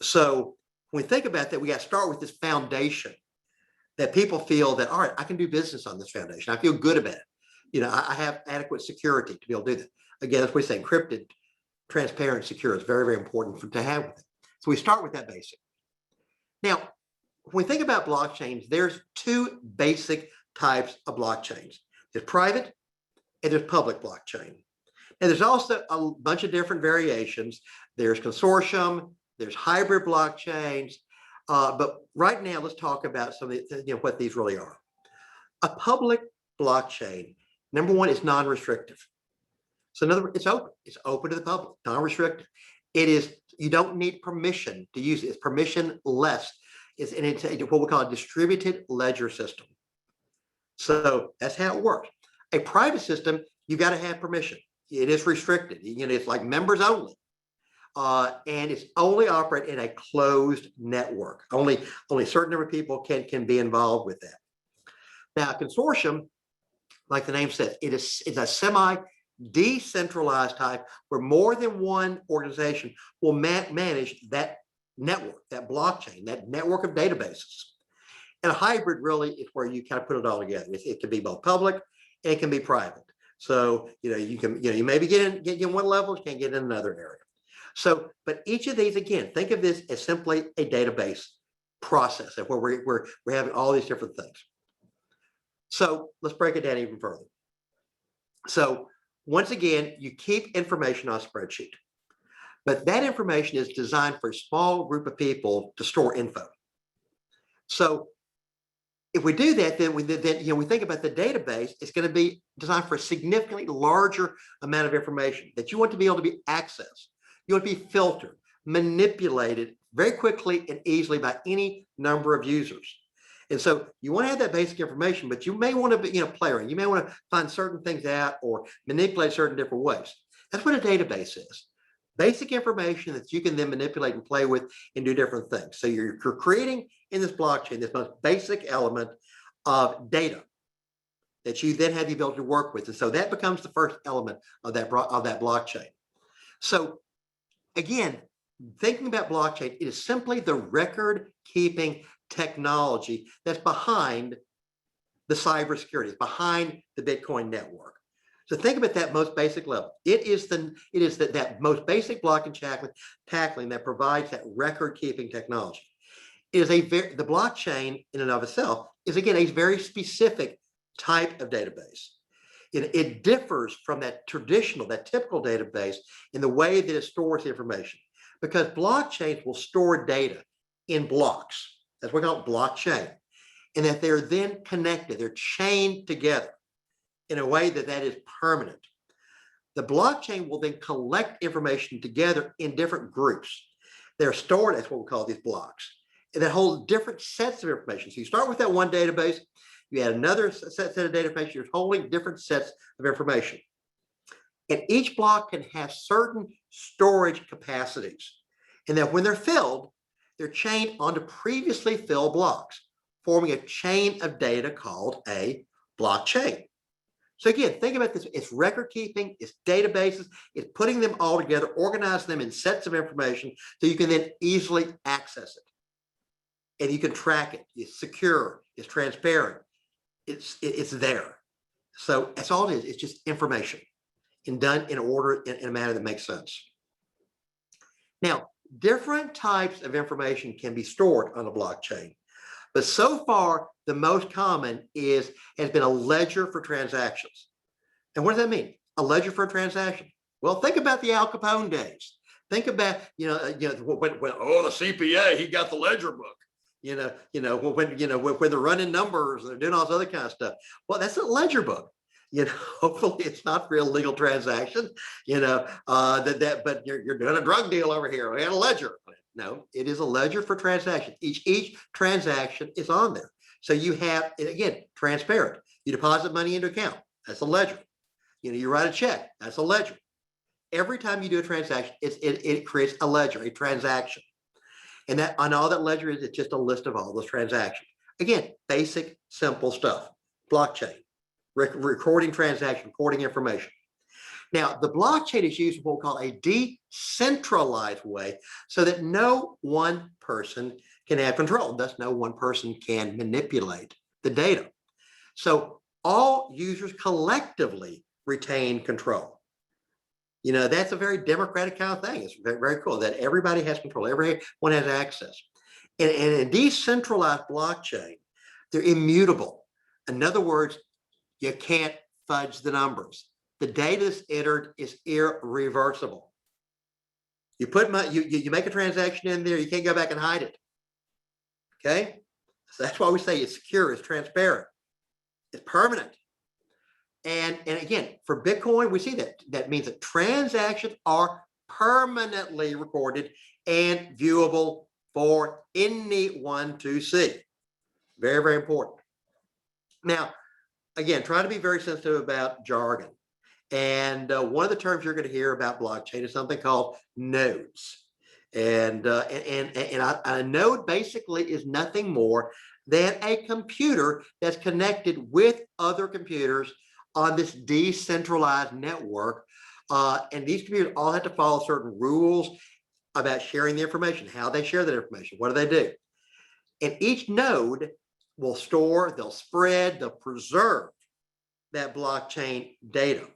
So when we think about that, we got to start with this foundation that people feel that, all right, I can do business on this foundation. I feel good about it. I have adequate security to be able to do that. Again, that's what we say, encrypted, transparent, secure is very, very important to have with it. So we start with that basic. Now, when we think about blockchains, there's two basic types of blockchains. There's private and there's public blockchain. And there's also a bunch of different variations. There's consortium, there's hybrid blockchains. But right now, let's talk about some of what these really are. A public blockchain, number one, is non-restrictive. So in other words, it's open. It's open to the public, non-restrictive. You don't need permission to use it. It's permissionless. It's what we call a distributed ledger system. So that's how it works. A private system, you got to have permission. It is restricted. It's like members only. And it's only operate in a closed network. Only a certain number of people can be involved with that. Now, a consortium, like the name says, it's a semi-decentralized type where more than one organization will manage that network, that blockchain, that network of databases. And a hybrid really is where you kind of put it all together. It can be both public and it can be private. So, you can, you maybe get in one level, you can't get in another area. So, but each of these, again, think of this as simply a database process where we're having all these different things. So let's break it down even further. So once again, you keep information on a spreadsheet, but that information is designed for a small group of people to store info. So if we do that, then we think about the database, it's going to be designed for a significantly larger amount of information that you want to be able to be accessed. You want to be filtered, manipulated very quickly and easily by any number of users. And so you want to have that basic information, but you may want to be, play around. You may want to find certain things out or manipulate certain different ways. That's what a database is. Basic information that you can then manipulate and play with and do different things. So you're creating in this blockchain this most basic element of data that you then have the ability to work with. And so that becomes the first element of that blockchain. So again, thinking about blockchain, it is simply the record keeping technology that's behind the cybersecurity, behind the Bitcoin network. So think about that most basic level. It is that most basic blocking tackling that provides that record keeping technology. It is the blockchain in and of itself is again a very specific type of database. It differs from that typical database in the way that it stores information, because blockchains will store data in blocks. That's what we call blockchain. And that they're then connected, they're chained together in a way that is permanent. The blockchain will then collect information together in different groups. They're stored as what we call these blocks, and that hold different sets of information. So you start with that one database, you add another set of databases, you're holding different sets of information. And each block can have certain storage capacities. And that when they're filled, they're chained onto previously filled blocks, forming a chain of data called a blockchain. So again, think about this. It's record keeping, it's databases, it's putting them all together, organizing them in sets of information so you can then easily access it. And you can track it. It's secure, it's transparent, it's there. So that's all it is. It's just information and done in order, in a manner that makes sense. Now, different types of information can be stored on a blockchain, but so far the most common has been a ledger for transactions. And what does that mean? A ledger for a transaction? Well, think about the Al Capone days. Think about when the CPA, he got the ledger book. When they're running numbers, they're doing all this other kind of stuff. Well, that's a ledger book. Hopefully it's not for illegal transaction. But you're doing a drug deal over here. We had a ledger. No, it is a ledger for transaction. Each transaction is on there. So you have, again, transparent. You deposit money into account. That's a ledger. You write a check. That's a ledger. Every time you do a transaction, it creates a ledger, a transaction. And all that ledger is, it's just a list of all those transactions. Again, basic, simple stuff. Blockchain, recording transaction, recording information. Now, the blockchain is used in what we call a decentralized way so that no one person can have control. Thus, no one person can manipulate the data. So all users collectively retain control. That's a very democratic kind of thing. It's very, very cool that everybody has control. Everyone has access. And in a decentralized blockchain, they're immutable. In other words, you can't fudge the numbers. The data that's entered is irreversible. You make a transaction in there, you can't go back and hide it. Okay? So that's why we say it's secure, it's transparent, it's permanent. And again, for Bitcoin, we see that. That means that transactions are permanently recorded and viewable for anyone to see. Very, very important. Now, again, try to be very sensitive about jargon. And one of the terms you're going to hear about blockchain is something called nodes. And a node basically is nothing more than a computer that's connected with other computers on this decentralized network. And these computers all have to follow certain rules about sharing the information, how they share that information, what do they do? And each node will store, they'll spread, they'll preserve that blockchain data.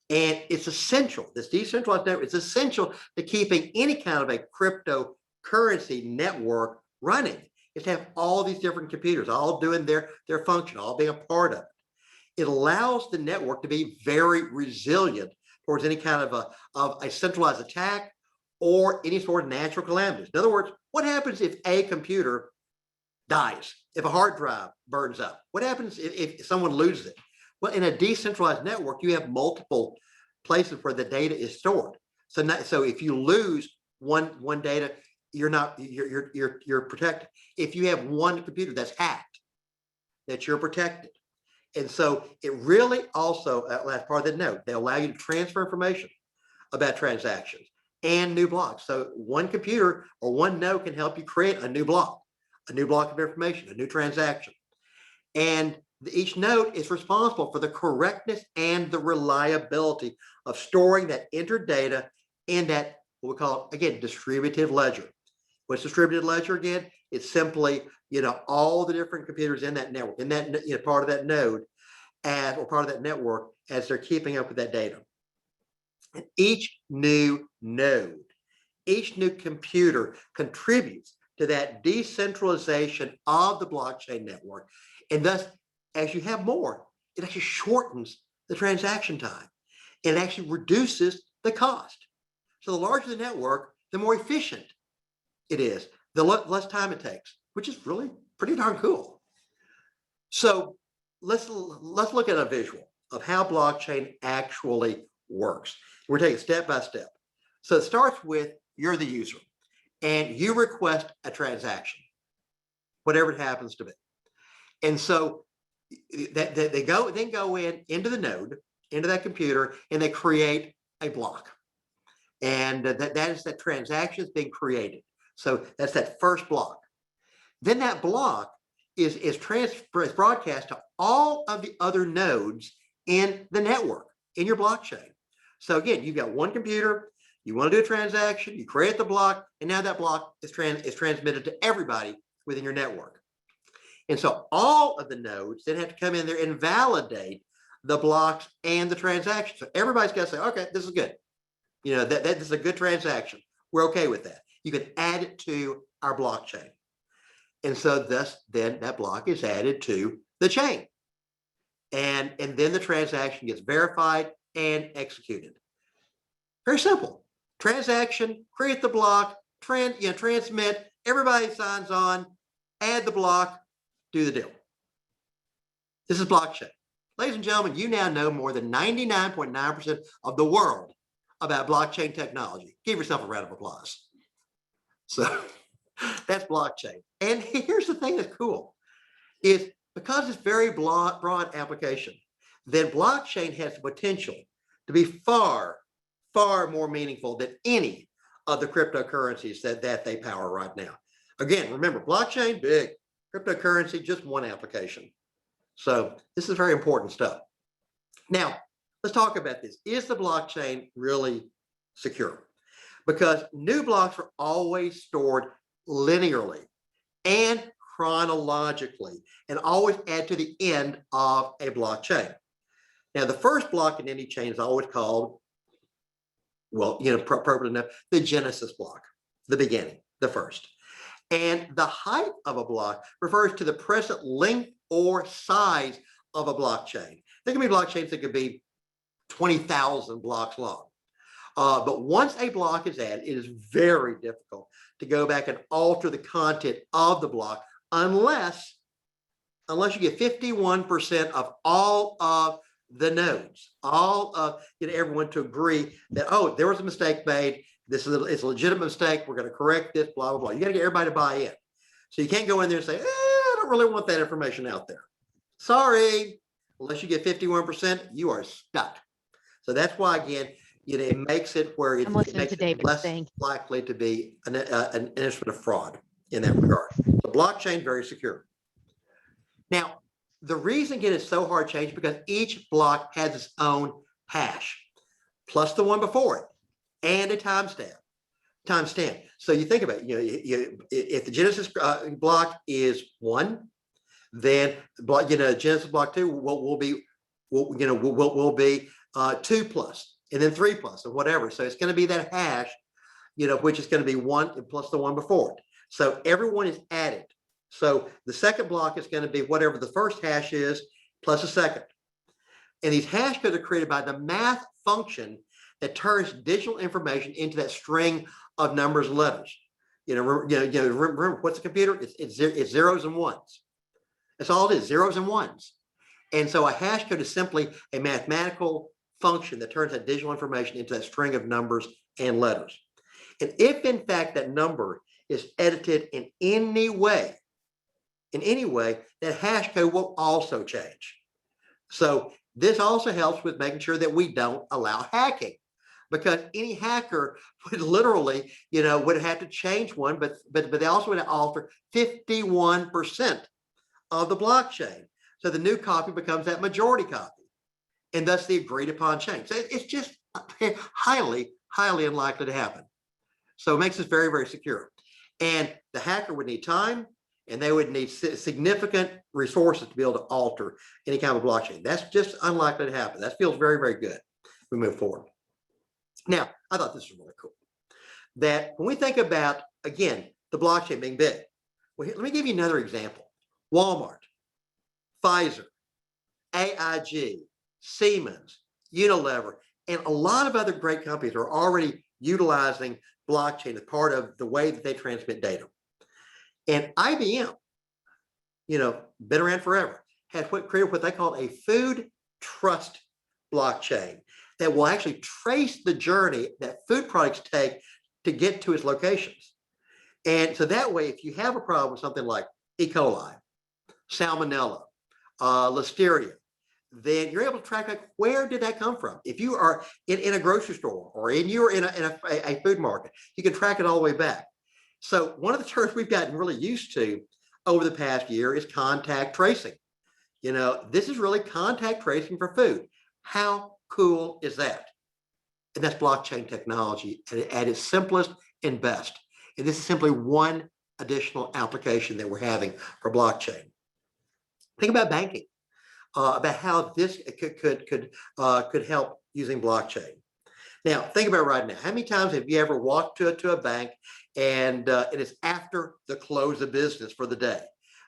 And it's essential, this decentralized network is essential to keeping any kind of a cryptocurrency network running. Is to have all these different computers all doing their function, all being a part of it. It allows the network to be very resilient towards any kind of a centralized attack or any sort of natural calamities. In other words, what happens if a computer dies, if a hard drive burns up? What happens if someone loses it? Well, in a decentralized network, you have multiple places where the data is stored. So if you lose one data, you're protected. If you have one computer that's hacked, that you're protected. And so it really also, as part of the node, they allow you to transfer information about transactions and new blocks. So one computer or one node can help you create a new block of information, a new transaction. And each node is responsible for the correctness and the reliability of storing that entered data in that, what we call, again, distributive ledger. What's distributed ledger again? It's simply, all the different computers in that network, in that, part of that node, or part of that network, as they're keeping up with that data. And each new node, each new computer contributes to that decentralization of the blockchain network. And thus, as you have more, it actually shortens the transaction time. It actually reduces the cost. So the larger the network, the more efficient it is, the less time it takes, which is really pretty darn cool. So let's look at a visual of how blockchain actually works. We're taking step by step. So it starts with, you're the user and you request a transaction, whatever it happens to be. And so they go into the node, into that computer, and they create a block. And that is that transaction is being created. So that's that first block. Then that block is broadcast to all of the other nodes in the network, in your blockchain. So again, you've got one computer, you want to do a transaction, you create the block, and now that block is transmitted to everybody within your network. And so all of the nodes then have to come in there and validate the blocks and the transaction. So everybody's got to say, okay, this is good. That is a good transaction. We're okay with that. You can add it to our blockchain. And so thus then that block is added to the chain. And then the transaction gets verified and executed. Very simple. Transaction, create the block, transmit, everybody signs on, add the block, do the deal. This is blockchain. Ladies and gentlemen, you now know more than 99.9% of the world about blockchain technology. Give yourself a round of applause. So that's blockchain. And here's the thing that's cool, is because it's very broad application, then blockchain has the potential to be far, far more meaningful than any of the cryptocurrencies that they power right now. Again, remember, blockchain, big. Cryptocurrency, just one application. So this is very important stuff. Now, let's talk about this. Is the blockchain really secure? Because new blocks are always stored linearly and chronologically and always add to the end of a blockchain. Now, the first block in any chain is always called, appropriate enough, the genesis block, the beginning, the first. And the height of a block refers to the present length or size of a blockchain. There can be blockchains that could be 20,000 blocks long. But once a block is added, it is very difficult to go back and alter the content of the block unless you get 51% of all of the nodes, all of everyone to agree that, oh, there was a mistake made. It's a legitimate mistake. We're going to correct this, blah, blah, blah. You got to get everybody to buy in. So you can't go in there and say, I don't really want that information out there. Sorry, unless you get 51%, you are stuck. So that's why, again, it makes it where it makes it less likely to be an instrument of fraud in that regard. So blockchain, very secure. Now, the reason again it's so hard to change because each block has its own hash, plus the one before it, and a timestamp. times 10. So you think about it, if the Genesis block is 1, then Genesis block 2 will be, will be 2 plus, and then 3 plus, or whatever. So it's going to be that hash, which is going to be 1 plus the one before it. So everyone is added. So the second block is going to be whatever the first hash is plus a second. And these hash codes are created by the math function that turns digital information into that string of numbers and letters. Remember what's a computer? It's zeros and ones. That's all it is, zeros and ones. And so a hash code is simply a mathematical function that turns that digital information into that string of numbers and letters. And if in fact that number is edited in any way, that hash code will also change. So this also helps with making sure that we don't allow hacking, because any hacker would literally, would have to change one, but they also would alter 51% of the blockchain. So the new copy becomes that majority copy, and thus the agreed upon change. So it's just highly, highly unlikely to happen. So it makes this very, very secure. And the hacker would need time, and they would need significant resources to be able to alter any kind of blockchain. That's just unlikely to happen. That feels very, very good. We move forward. Now, I thought this was really cool. That when we think about, again, the blockchain being big, well, let me give you another example. Walmart, Pfizer, AIG, Siemens, Unilever, and a lot of other great companies are already utilizing blockchain as part of the way that they transmit data. And IBM, been around forever, has created what they call a food trust blockchain that will actually trace the journey that food products take to get to its locations. And so that way, if you have a problem with something like E. coli, salmonella, listeria, then you're able to track like, where did that come from? If you are in a grocery store or you're in a food market, you can track it all the way back. So one of the terms we've gotten really used to over the past year is contact tracing. This is really contact tracing for food. How cool is that? And that's blockchain technology at its simplest and best. And this is simply one additional application that we're having for blockchain. Think about banking, about how this could help using blockchain. Now, think about it right now. How many times have you ever walked to a bank and it is after the close of business for the day?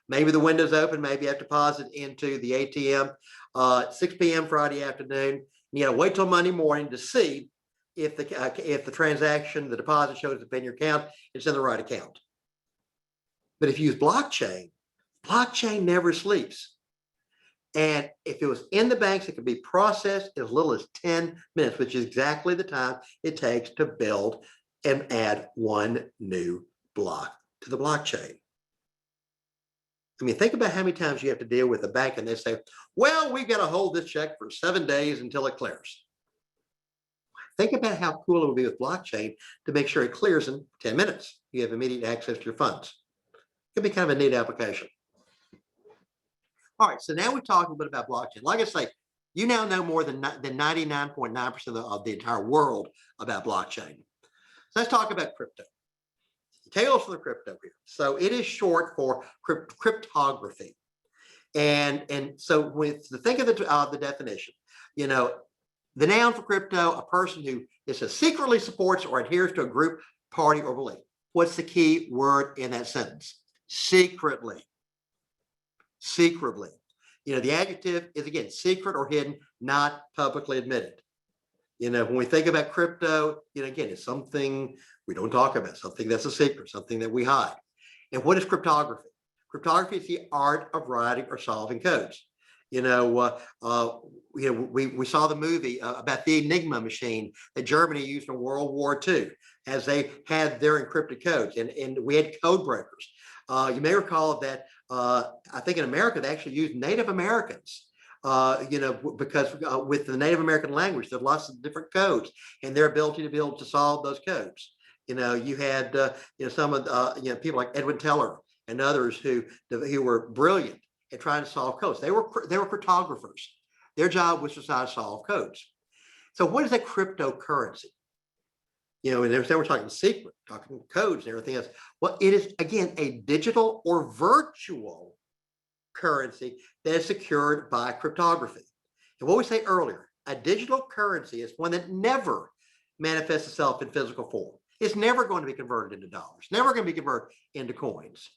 Maybe the window's open, maybe you have to deposit into the ATM at 6 p.m. Friday afternoon. You got to wait till Monday morning to see if the transaction, the deposit shows up in your account, it's in the right account. But if you use blockchain, blockchain never sleeps. And if it was in the banks, it could be processed as little as 10 minutes, which is exactly the time it takes to build and add one new block to the blockchain. I mean, think about how many times you have to deal with a bank and they say, well, we've got to hold this check for 7 days until it clears. Think about how cool it would be with blockchain to make sure it clears in 10 minutes. You have immediate access to your funds. It could be kind of a neat application. All right, so now we talked a bit about blockchain. Like I say, you now know more than 99.9% of the entire world about blockchain. So let's talk about crypto. Tales from the crypto here. So it is short for cryptography. And so with the think of the definition, the noun for crypto, a person who secretly supports or adheres to a group, party, or belief. What's the key word in that sentence? Secretly. Secretly. The adjective is, again, secret or hidden, not publicly admitted. When we think about crypto, again, it's something we don't talk about, something that's a secret, something that we hide. And what is cryptography? Cryptography is the art of writing or solving codes. We saw the movie about the Enigma machine that Germany used in World War II as they had their encrypted codes, and we had code breakers. You may recall that I think in America they actually used Native Americans. Because with the Native American language, there's lots of different codes, and their ability to be able to solve those codes. You had some of people like Edwin Teller and others who were brilliant at trying to solve codes. They were cryptographers. Their job was to try to solve codes. So what is that cryptocurrency? And then we're talking secret, talking codes and everything else. Well, it is, again, a digital or virtual currency that is secured by cryptography. And what we say earlier, a digital currency is one that never manifests itself in physical form. It's never going to be converted into dollars, never going to be converted into coins.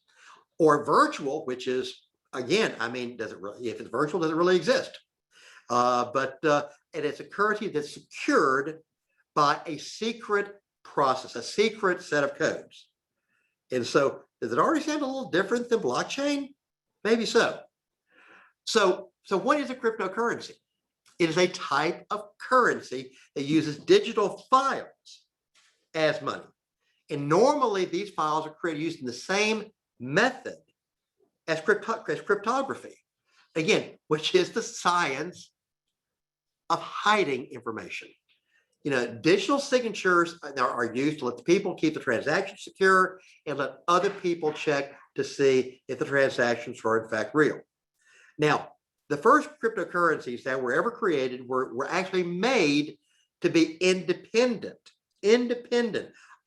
Or virtual, which is, again, I mean, does it really, if it's virtual, does it really exist? And it's a currency that's secured by a secret process, a secret set of codes. And so, does it already sound a little different than blockchain? Maybe so. So what is a cryptocurrency? It is a type of currency that uses digital files as money. And normally these files are created using the same method as cryptography. Again, which is the science of hiding information. Digital signatures are used to let the people keep the transaction secure and let other people check to see if the transactions are in fact real. Now, the first cryptocurrencies that were ever created were actually made to be independent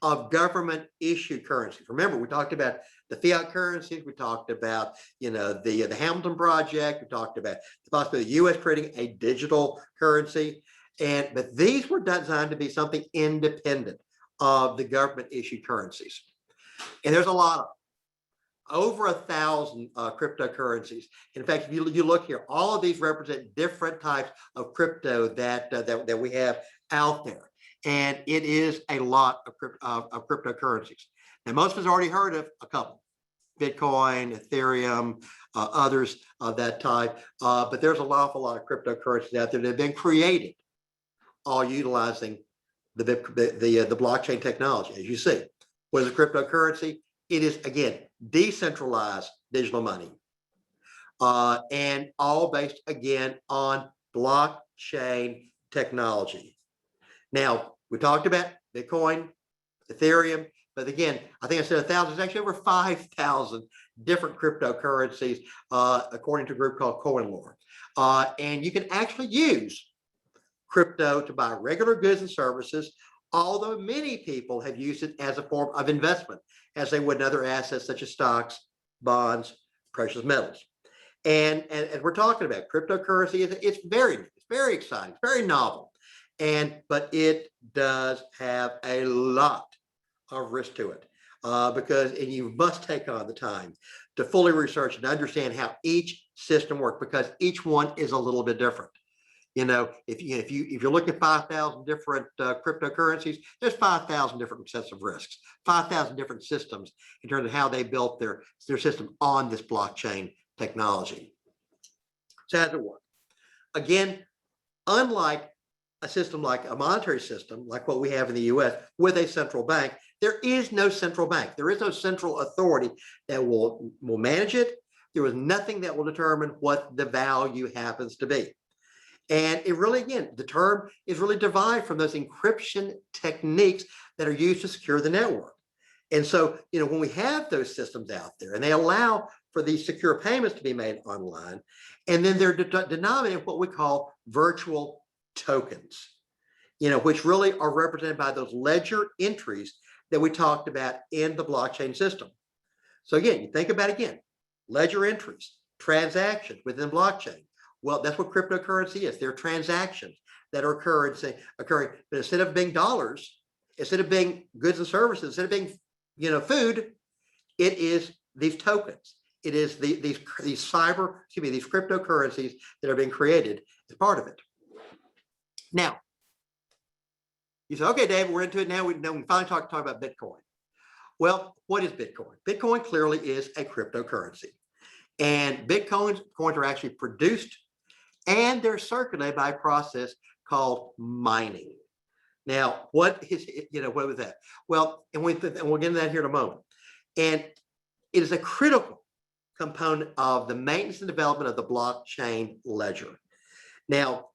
of government issued currencies. Remember, we talked about the fiat currencies, we talked about the Hamilton Project, we talked about the possibility of the US creating a digital currency. But these were designed to be something independent of the government issued currencies. And there's a lot of them. Over 1,000 cryptocurrencies. In fact, if you look here, all of these represent different types of crypto that we have out there. And it is a lot of cryptocurrencies. Now, most of us already heard of a couple. Bitcoin, Ethereum, others of that type. But there's an awful lot of cryptocurrencies out there that have been created, all utilizing the blockchain technology. As you see, what is a cryptocurrency? It is, again, decentralized digital money, and all based, again, on blockchain technology. Now, we talked about Bitcoin, Ethereum, but again, I think I said 1,000. There's actually over 5,000 different cryptocurrencies, according to a group called CoinLore. And you can actually use crypto to buy regular goods and services, although many people have used it as a form of investment, as they would in other assets such as stocks, bonds, precious metals. And we're talking about cryptocurrency, it's very new, it's very exciting, it's very novel. But it does have a lot of risk to it, because you must take on the time to fully research and understand how each system works, because each one is a little bit different. If you're looking at 5,000 different cryptocurrencies, there's 5,000 different sets of risks, 5,000 different systems in terms of how they built their system on this blockchain technology. So how does it work? Again, unlike a system like a monetary system, like what we have in the US with a central bank, there is no central bank. There is no central authority that will manage it. There is nothing that will determine what the value happens to be. And it really, again, the term is really derived from those encryption techniques that are used to secure the network. And so, when we have those systems out there and they allow for these secure payments to be made online, and then they're denominated what we call virtual tokens, which really are represented by those ledger entries that we talked about in the blockchain system. So again, you think about, again, ledger entries, transactions within blockchain. Well, that's what cryptocurrency is. They're transactions that are occurring, but instead of being dollars, instead of being goods and services, instead of being, food, it is these tokens. It is these cryptocurrencies that are being created as part of it. Now, you say, okay, David, we're into it now. We finally talk about Bitcoin. Well, what is Bitcoin? Bitcoin clearly is a cryptocurrency. And coins are actually produced and they're circulated by a process called mining. Now, what was that? Well, and we'll get into that here in a moment. And it is a critical component of the maintenance and development of the blockchain ledger. Now,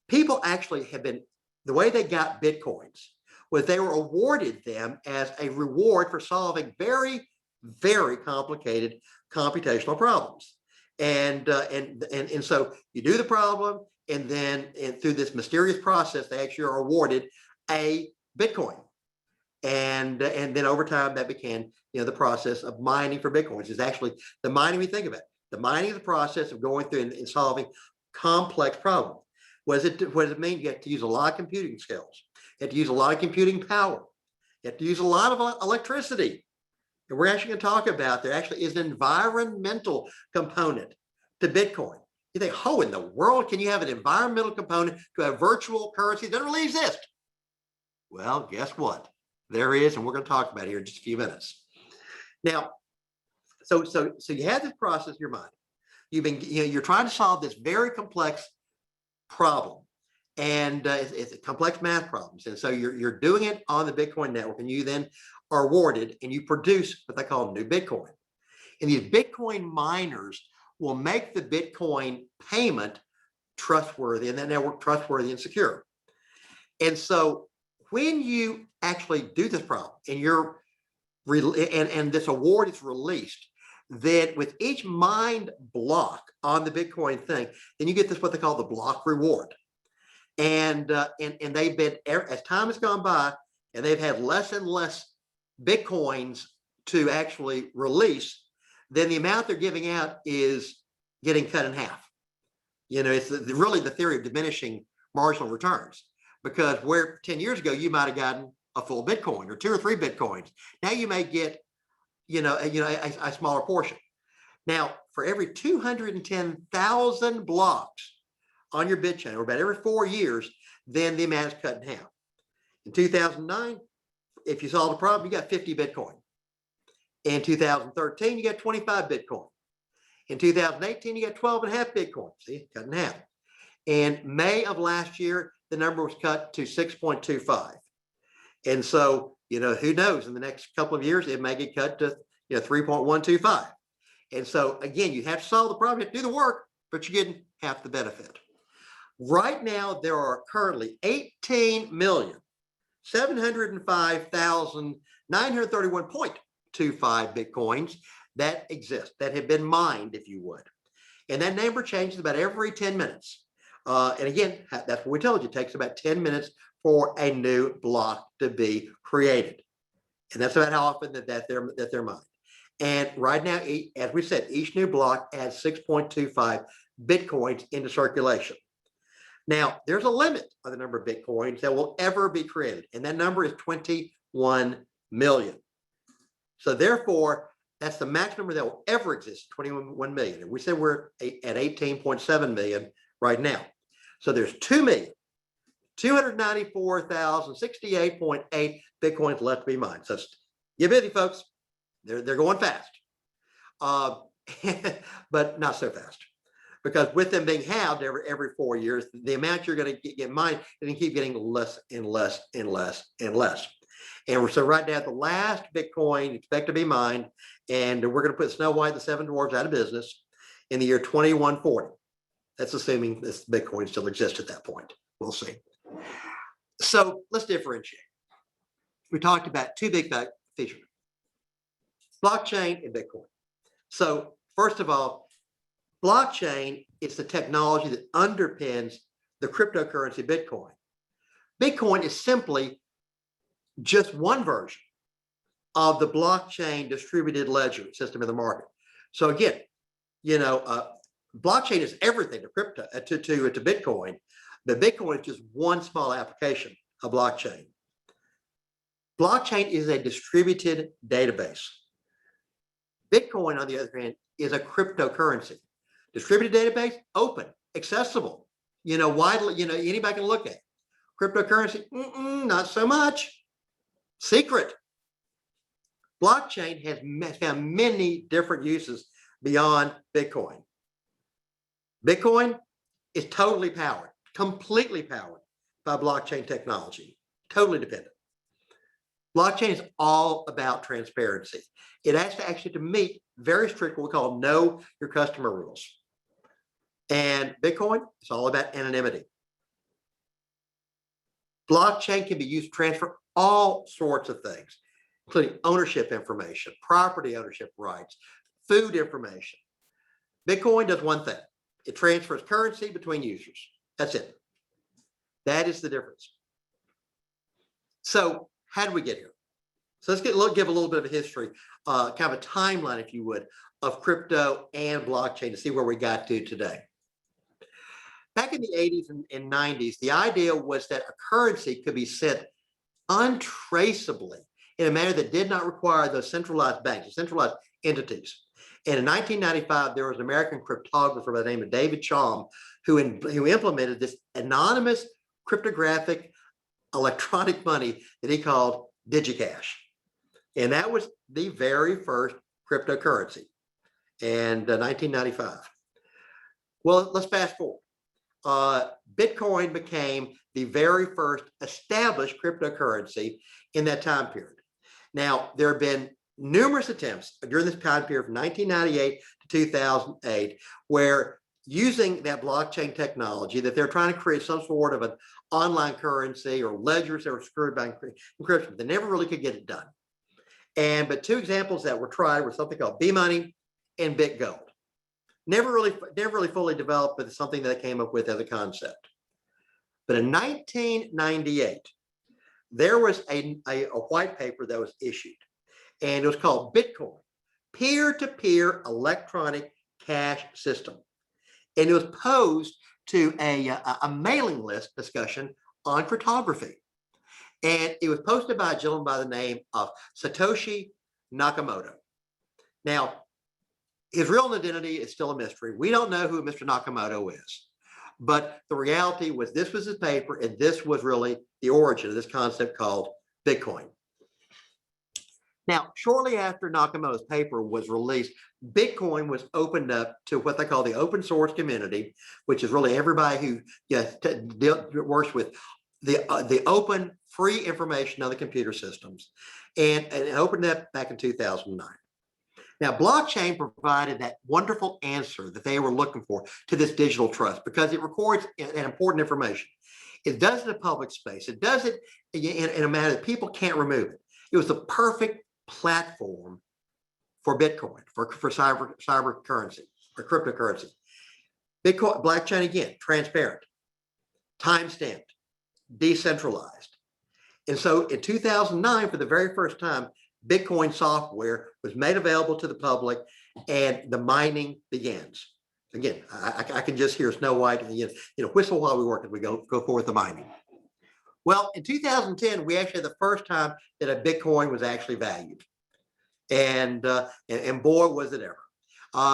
people actually have been, the way they got Bitcoins was they were awarded them as a reward for solving very, very complicated computational problems. And so you do the problem, and then through this mysterious process, they actually are awarded a Bitcoin. And then over time that became, the process of mining for Bitcoins. Is actually the mining, we think of it. The mining is the process of going through and solving complex problems. What does it mean? You have to use a lot of computing skills. You have to use a lot of computing power. You have to use a lot of electricity. And we're actually going to talk about there actually is an environmental component to Bitcoin. You think, how in the world can you have an environmental component to a virtual currency that doesn't really exist? Well, guess what? There is, and we're going to talk about it here in just a few minutes. Now, so you have this process in your mind. You're trying to solve this very complex problem, and it's a complex math problems. And so you're doing it on the Bitcoin network, and you then are awarded, and you produce what they call new Bitcoin. And these Bitcoin miners will make the Bitcoin payment trustworthy, and that network trustworthy and secure. And so when you actually do this problem, and this award is released, then with each mined block on the Bitcoin thing, then you get this what they call the block reward. And they've been, as time has gone by, and they've had less and less Bitcoins to actually release, then the amount they're giving out is getting cut in half. It's really the theory of diminishing marginal returns, because where 10 years ago you might have gotten a full Bitcoin or 2 or 3 Bitcoins, now you may get a smaller portion. Now, for every 210,000 blocks on your bit chain, or about every 4 years, then the amount is cut in half. In 2009, if you solved the problem, you got 50 Bitcoin. In 2013, you got 25 Bitcoin. In 2018, you got 12 and a half Bitcoin. See, cut in half. In May of last year, the number was cut to 6.25. And so, who knows, in the next couple of years, it may get cut to 3.125. And so again, you have to solve the problem, you have to do the work, but you're getting half the benefit. Right now, there are currently 18,705,931.25 Bitcoins that exist, that have been mined, if you would. And that number changes about every 10 minutes. And again, that's what we told you, it takes about 10 minutes for a new block to be created. And that's about how often that they're mined. And right now, as we said, each new block adds 6.25 Bitcoins into circulation. Now, there's a limit on the number of Bitcoins that will ever be created, and that number is 21 million. So therefore, that's the max number that will ever exist, 21 million. And we said we're at 18.7 million right now. So there's 2,294,068.8 Bitcoins left to be mined. So get busy, folks. They're going fast, but not so fast, because with them being halved every 4 years, the amount you're going to get mined is going to keep getting less and less and less and less. And so right now, the last Bitcoin expect to be mined, and we're going to put Snow White, the Seven Dwarfs, out of business in the year 2140. That's assuming this Bitcoin still exists at that point. We'll see. So let's differentiate. We talked about two big features: blockchain and Bitcoin. So first of all, blockchain is the technology that underpins the cryptocurrency Bitcoin. Bitcoin is simply just one version of the blockchain distributed ledger system in the market. So again, blockchain is everything to crypto, to Bitcoin, but Bitcoin is just one small application of blockchain. Blockchain is a distributed database. Bitcoin, on the other hand, is a cryptocurrency. Distributed database, open, accessible, widely, anybody can look at. Cryptocurrency, not so much. Secret. Blockchain has found many different uses beyond Bitcoin. Bitcoin is totally powered, completely powered by blockchain technology, totally dependent. Blockchain is all about transparency. It has to actually to meet very strict, what we call know your customer rules. And Bitcoin is all about anonymity. Blockchain can be used to transfer all sorts of things, including ownership information, property ownership rights, food information. Bitcoin does one thing. It transfers currency between users. That's it. That is the difference. So how did we get here? So let's give a little bit of a history, kind of a timeline, if you would, of crypto and blockchain to see where we got to today. Back in the 80s and 90s, the idea was that a currency could be sent untraceably in a manner that did not require those centralized banks, or centralized entities. And in 1995, there was an American cryptographer by the name of David Chaum who implemented this anonymous cryptographic electronic money that he called DigiCash. And that was the very first cryptocurrency in 1995. Well, let's fast forward. Bitcoin became the very first established cryptocurrency in that time period. Now, there have been numerous attempts during this time period from 1998 to 2008, where using that blockchain technology, that they're trying to create some sort of an online currency or ledgers that were secured by encryption. They never really could get it done. But two examples that were tried were something called B-Money and BitGold. Never really fully developed, but it's something that I came up with as a concept. But in 1998, there was a white paper that was issued, and it was called Bitcoin, Peer-to-Peer Electronic Cash System. And it was posed to a mailing list discussion on cryptography. And it was posted by a gentleman by the name of Satoshi Nakamoto. Now, his real identity is still a mystery. We don't know who Mr. Nakamoto is. But the reality was this was his paper, and this was really the origin of this concept called Bitcoin. Now, shortly after Nakamoto's paper was released, Bitcoin was opened up to what they call the open source community, which is really everybody who works with the open, free information on the computer systems, and it opened up back in 2009. Now, blockchain provided that wonderful answer that they were looking for to this digital trust because it records an important information. It does it in a public space. It does it in a manner that people can't remove it. It was the perfect platform for Bitcoin, for cyber currency, or cryptocurrency. Bitcoin, blockchain, again, transparent, time-stamped, decentralized. And so in 2009, for the very first time, Bitcoin software was made available to the public, and the mining begins. Again, I can just hear Snow White and whistle while we work as we go forward the mining. Well, in 2010, we actually had the first time that a Bitcoin was actually valued, and boy, was it ever!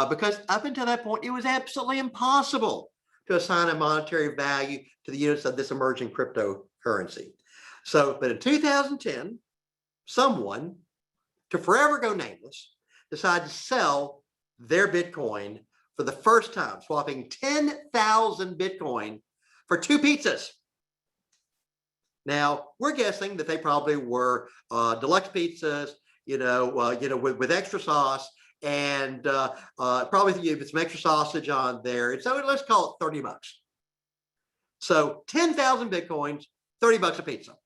Because up until that point, it was absolutely impossible to assign a monetary value to the units of this emerging cryptocurrency. But in 2010, someone, to forever go nameless, decided to sell their Bitcoin for the first time, swapping 10,000 Bitcoin for 2 pizzas. Now, we're guessing that they probably were deluxe pizzas, with extra sauce, and probably some extra sausage on there. And so let's call it $30. So 10,000 Bitcoins, $30 a pizza.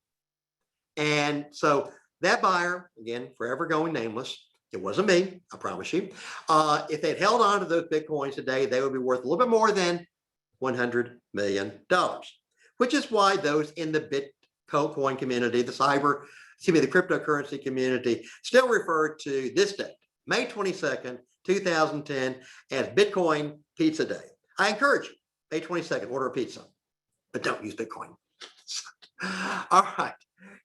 And so that buyer, again, forever going nameless, it wasn't me, I promise you. If they'd held on to those Bitcoins today, they would be worth a little bit more than $100 million, which is why those in the Bitcoin community, the cryptocurrency community, still refer to this date, May 22nd, 2010, as Bitcoin Pizza Day. I encourage you, May 22nd, order a pizza, but don't use Bitcoin. All right.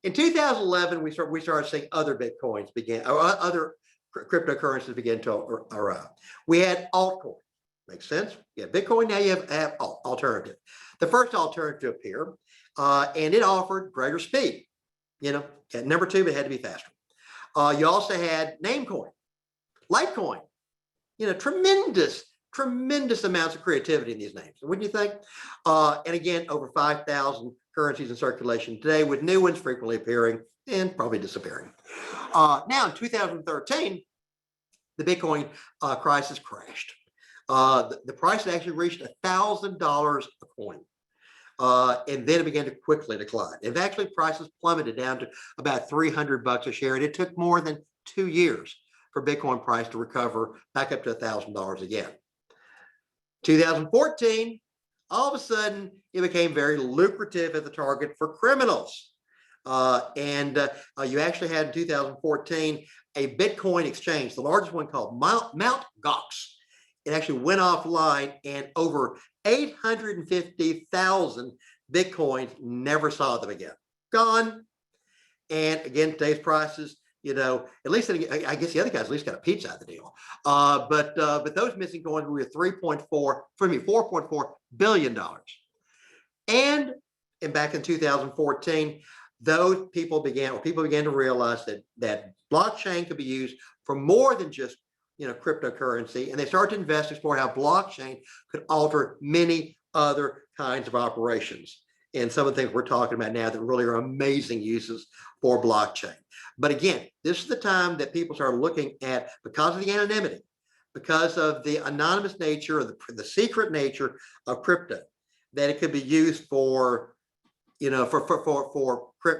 In 2011, we started seeing other Bitcoins other cryptocurrencies begin to arrive. We had altcoin. Makes sense? You have Bitcoin, now you have alternative. The first alternative to appear, and it offered greater speed. At number 2, it had to be faster. You also had Namecoin, Litecoin. Tremendous amounts of creativity in these names, wouldn't you think? And again, over 5,000 currencies in circulation today, with new ones frequently appearing and probably disappearing. Now, in 2013, the Bitcoin crisis crashed. The price had actually reached $1,000 a coin. And then it began to quickly decline. And actually, prices plummeted down to about $300 a share. And it took more than 2 years for Bitcoin price to recover back up to $1,000 again. 2014, all of a sudden, it became very lucrative as a target for criminals. You actually had in 2014 a Bitcoin exchange, the largest one called Mount Gox. It actually went offline, and over 850,000 Bitcoins never saw them again. Gone. And again, today's prices, at least I guess the other guys at least got a piece out of the deal. But those missing coins were $4.4 billion. And back in 2014, people began to realize that blockchain could be used for more than just cryptocurrency, and they started to explore how blockchain could alter many other kinds of operations. And some of the things we're talking about now that really are amazing uses for blockchain. But again, this is the time that people started looking at, because of the anonymity, because of the anonymous nature, or the secret nature of crypto, that it could be used for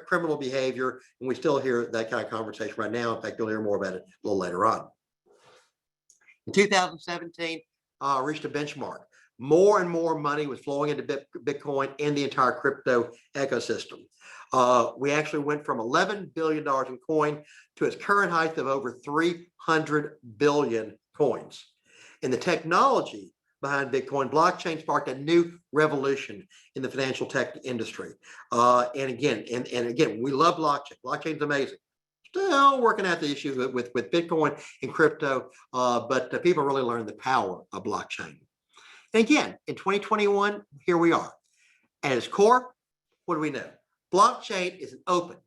criminal behavior. And we still hear that kind of conversation right now. In fact, you'll hear more about it a little later on. In 2017, reached a benchmark. More and more money was flowing into Bitcoin and the entire crypto ecosystem. We actually went from $11 billion in coin to its current height of over 300 billion coins. And the technology behind Bitcoin blockchain sparked a new revolution in the financial tech industry. And again, we love blockchain. Blockchain's amazing. Still working out the issues with Bitcoin and crypto, but people really learned the power of blockchain. And again, in 2021, here we are. At its core, what do we know? Blockchain is an open,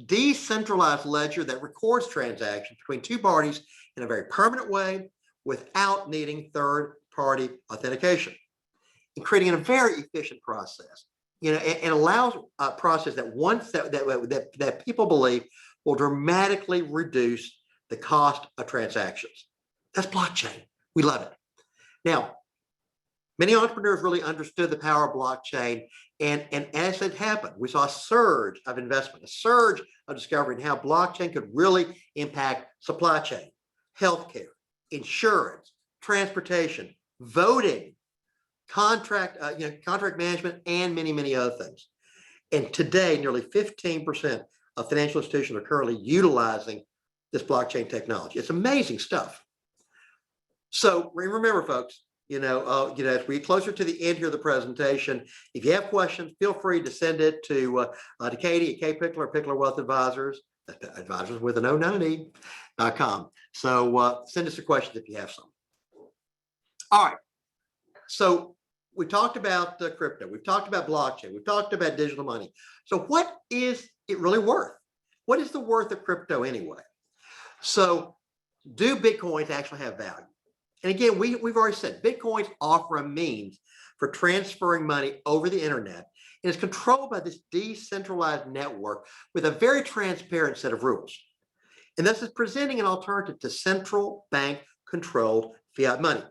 decentralized ledger that records transactions between two parties in a very permanent way without needing third-party authentication, and creating a very efficient process. And allows a process that people believe will dramatically reduce the cost of transactions. That's blockchain. We love it. Now, many entrepreneurs really understood the power of blockchain, and as it happened, we saw a surge of investment, a surge of discovery in how blockchain could really impact supply chain, healthcare, insurance, transportation, voting, contract management, and many, many other things. And today, nearly 15% of financial institutions are currently utilizing this blockchain technology. It's amazing stuff. So remember, folks, as we get closer to the end here of the presentation, if you have questions, feel free to send it to Katie at Pickler, Pickler Wealth Advisors, advisors with an O9E.com. So send us a question if you have some. All right. So we talked about crypto. We've talked about blockchain. We've talked about digital money. So what is it really worth? What is the worth of crypto anyway? So do Bitcoins actually have value? And again, we've already said Bitcoins offer a means for transferring money over the internet, and is controlled by this decentralized network with a very transparent set of rules. And this is presenting an alternative to central bank controlled fiat money.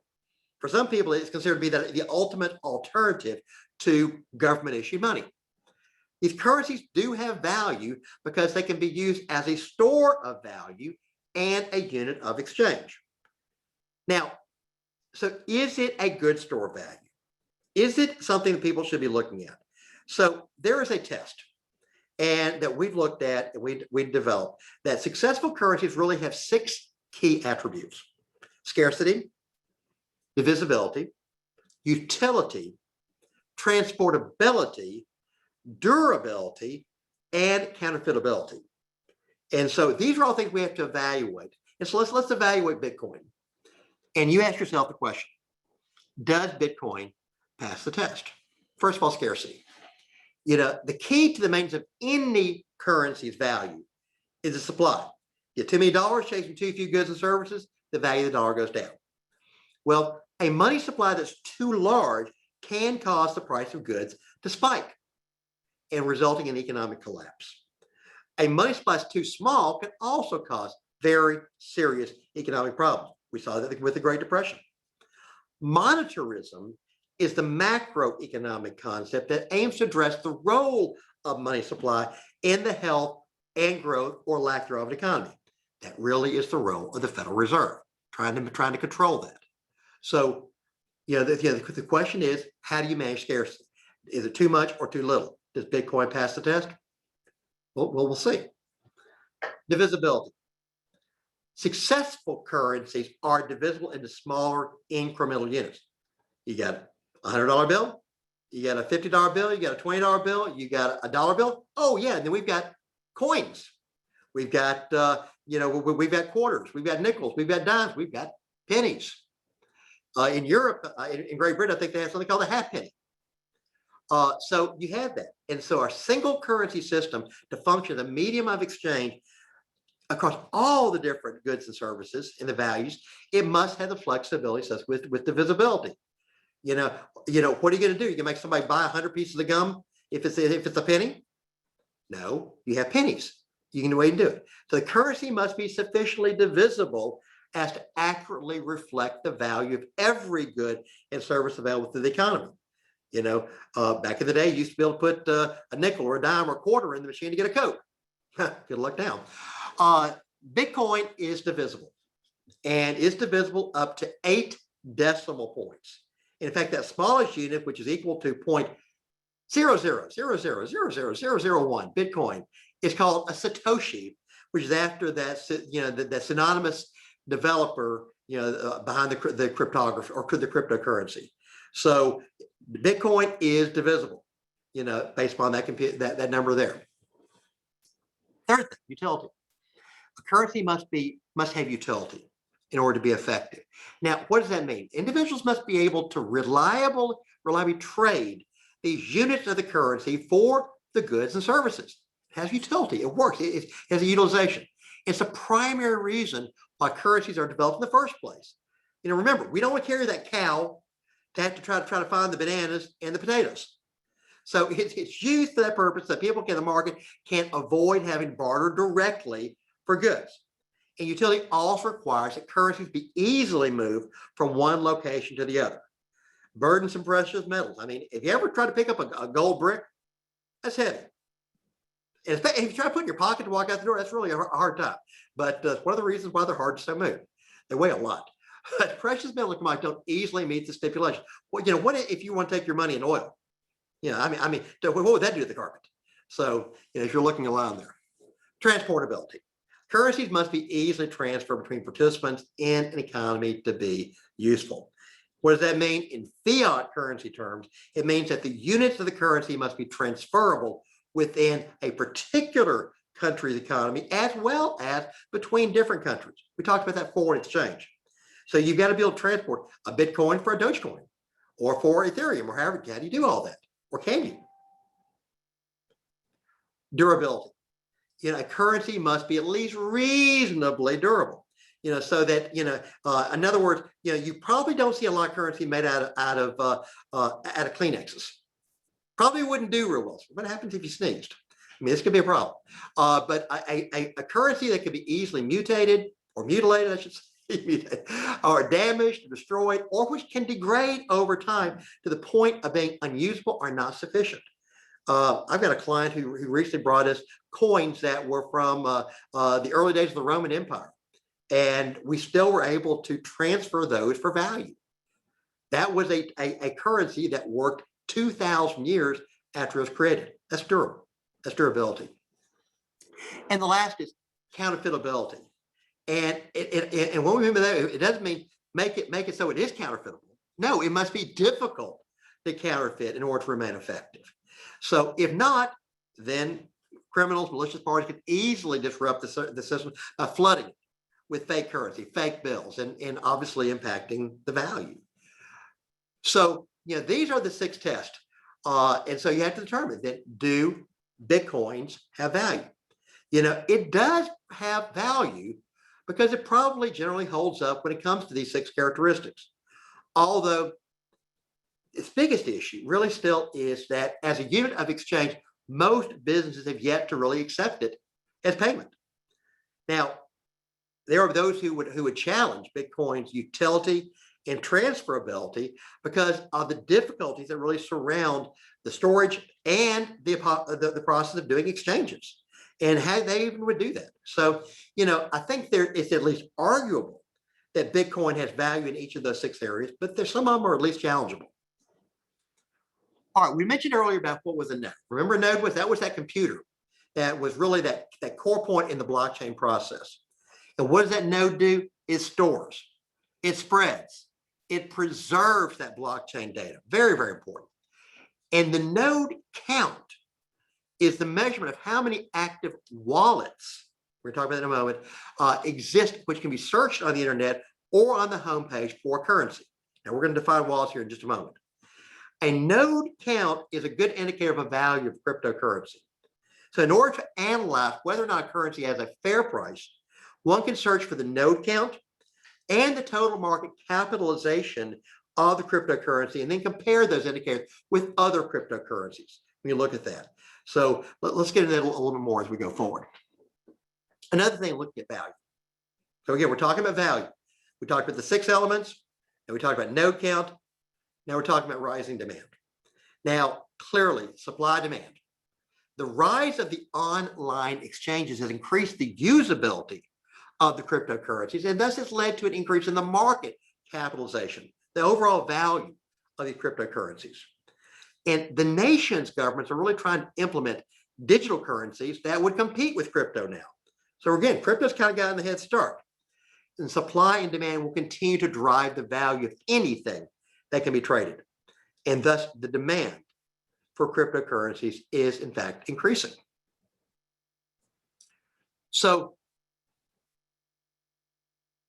For some people, it's considered to be the ultimate alternative to government issued money. These currencies do have value because they can be used as a store of value and a unit of exchange. Now, so is it a good store of value? Is it something that people should be looking at? So there is a test and that we've looked at and we developed that successful currencies really have 6 key attributes: scarcity, divisibility, utility, transportability, durability, and counterfeitability. And so these are all things we have to evaluate. And so let's evaluate Bitcoin. And you ask yourself the question, does Bitcoin pass the test? First of all, scarcity. The key to the maintenance of any currency's value is the supply. You get too many dollars chasing too few goods and services, the value of the dollar goes down. Well, a money supply that's too large can cause the price of goods to spike and resulting in economic collapse. A money supply that's too small can also cause very serious economic problems. We saw that with the Great Depression. Monetarism is the macroeconomic concept that aims to address the role of money supply in the health and growth or lack thereof of the economy. That really is the role of the Federal Reserve, trying to control that. So, the question is, how do you manage scarcity? Is it too much or too little? Does Bitcoin pass the test? We'll see. Divisibility. Successful currencies are divisible into smaller incremental units. You got a $100 bill, you got a $50 bill, you got a $20 bill, you got a dollar bill. Oh yeah, and then we've got coins. We've got we've got quarters, we've got nickels, we've got dimes, we've got pennies. In Europe, in Great Britain, I think they have something called a halfpenny. So you have that. And so our single currency system to function as a medium of exchange across all the different goods and services and the values, it must have the flexibility such with divisibility. What are you going to do? You can make somebody buy 100 pieces of gum if it's a penny? No, you have pennies. You can wait and do it. So the currency must be sufficiently divisible as to accurately reflect the value of every good and service available to the economy. Back in the day, you used to be able to put a nickel or a dime or a quarter in the machine to get a Coke. Good luck now. Bitcoin is divisible and is divisible up to 8 decimal points. In fact, that smallest unit, which is equal to 0.00000001 Bitcoin, is called a Satoshi, which is after that synonymous developer behind the cryptography or the cryptocurrency. So Bitcoin is divisible, based upon that number there. Third thing, utility. A currency must have utility in order to be effective. Now, what does that mean? Individuals must be able to reliably trade these units of the currency for the goods and services. It has utility. It works. It has a utilization. It's a primary reason why currencies are developed in the first place. Remember, we don't want to carry that cow to have to try to find the bananas and the potatoes. So it's used for that purpose, that people in the market can avoid having barter directly for goods. And utility also requires that currencies be easily moved from one location to the other. Burdensome precious metals. I mean, if you ever try to pick up a gold brick, that's heavy. And if you try to put it in your pocket to walk out the door, that's really a hard time. But one of the reasons why they're hard to move. They weigh a lot. But precious metals don't easily meet the stipulation. Well, what if you want to take your money in oil? What would that do to the carpet? So, if you're looking around there. Transportability. Currencies must be easily transferred between participants in an economy to be useful. What does that mean? In fiat currency terms, it means that the units of the currency must be transferable within a particular country's economy as well as between different countries. We talked about that foreign exchange. So you've got to be able to transport a Bitcoin for a Dogecoin or for Ethereum or however. How do you do all that? Or can you? Durability. A currency must be at least reasonably durable. So that in other words, you probably don't see a lot of currency made out of Kleenexes. Probably wouldn't do real well. What happens if you sneezed? This could be a problem. But a currency that could be easily mutated or mutilated, I should say, or damaged, destroyed, or which can degrade over time to the point of being unusable or not sufficient. I've got a client who recently brought us coins that were from the early days of the Roman Empire, and we still were able to transfer those for value. That was a currency that worked 2,000 years after it was created. That's durable. That's durability. And the last is counterfeit ability. And what we mean by that, it doesn't mean make it so it is counterfeitable. No, it must be difficult to counterfeit in order to remain effective. So if not, then criminals, malicious parties can easily disrupt the system by flooding it with fake currency, fake bills, and obviously impacting the value. So, these are the 6 tests. And so you have to determine that, do Bitcoins have value? It does have value because it probably generally holds up when it comes to these 6 characteristics. Although its biggest issue really still is that as a unit of exchange, most businesses have yet to really accept it as payment. Now, there are those who would challenge Bitcoin's utility and transferability because of the difficulties that really surround the storage and the process of doing exchanges and how they even would do that. So, I think it's at least arguable that Bitcoin has value in each of those 6 areas, but some of them are at least challengeable. All right, we mentioned earlier about what was a node. Remember, a node was that computer that was really that core point in the blockchain process. And what does that node do? It stores, it spreads, it preserves that blockchain data. Very, very important. And the node count is the measurement of how many active wallets, we're talking about that in a moment, exist, which can be searched on the internet or on the homepage for currency. Now we're going to define wallets here in just a moment. A node count is a good indicator of a value of cryptocurrency. So in order to analyze whether or not a currency has a fair price, one can search for the node count and the total market capitalization of the cryptocurrency, and then compare those indicators with other cryptocurrencies when you look at that. So let's get into that a little bit more as we go forward. Another thing, looking at value. So again, we're talking about value. We talked about the 6 elements, and we talked about node count. Now we're talking about rising demand. Now, clearly, supply demand. The rise of the online exchanges has increased the usability of the cryptocurrencies, and thus has led to an increase in the market capitalization, the overall value of these cryptocurrencies. And the nation's governments are really trying to implement digital currencies that would compete with crypto now. So again, crypto's kind of gotten the head start. And supply and demand will continue to drive the value of anything that can be traded. And thus the demand for cryptocurrencies is in fact increasing. So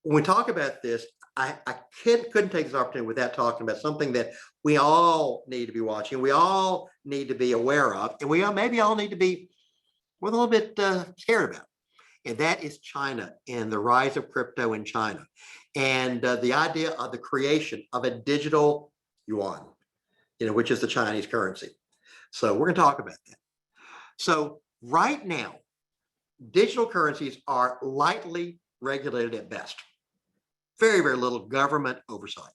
when we talk about this, I couldn't take this opportunity without talking about something that we all need to be watching, we all need to be aware of, and we maybe all need to be a little bit scared about. And that is China and the rise of crypto in China, and the idea of the creation of a digital yuan, which is the Chinese currency. So we're going to talk about that. So right now, digital currencies are lightly regulated at best. Very, very little government oversight.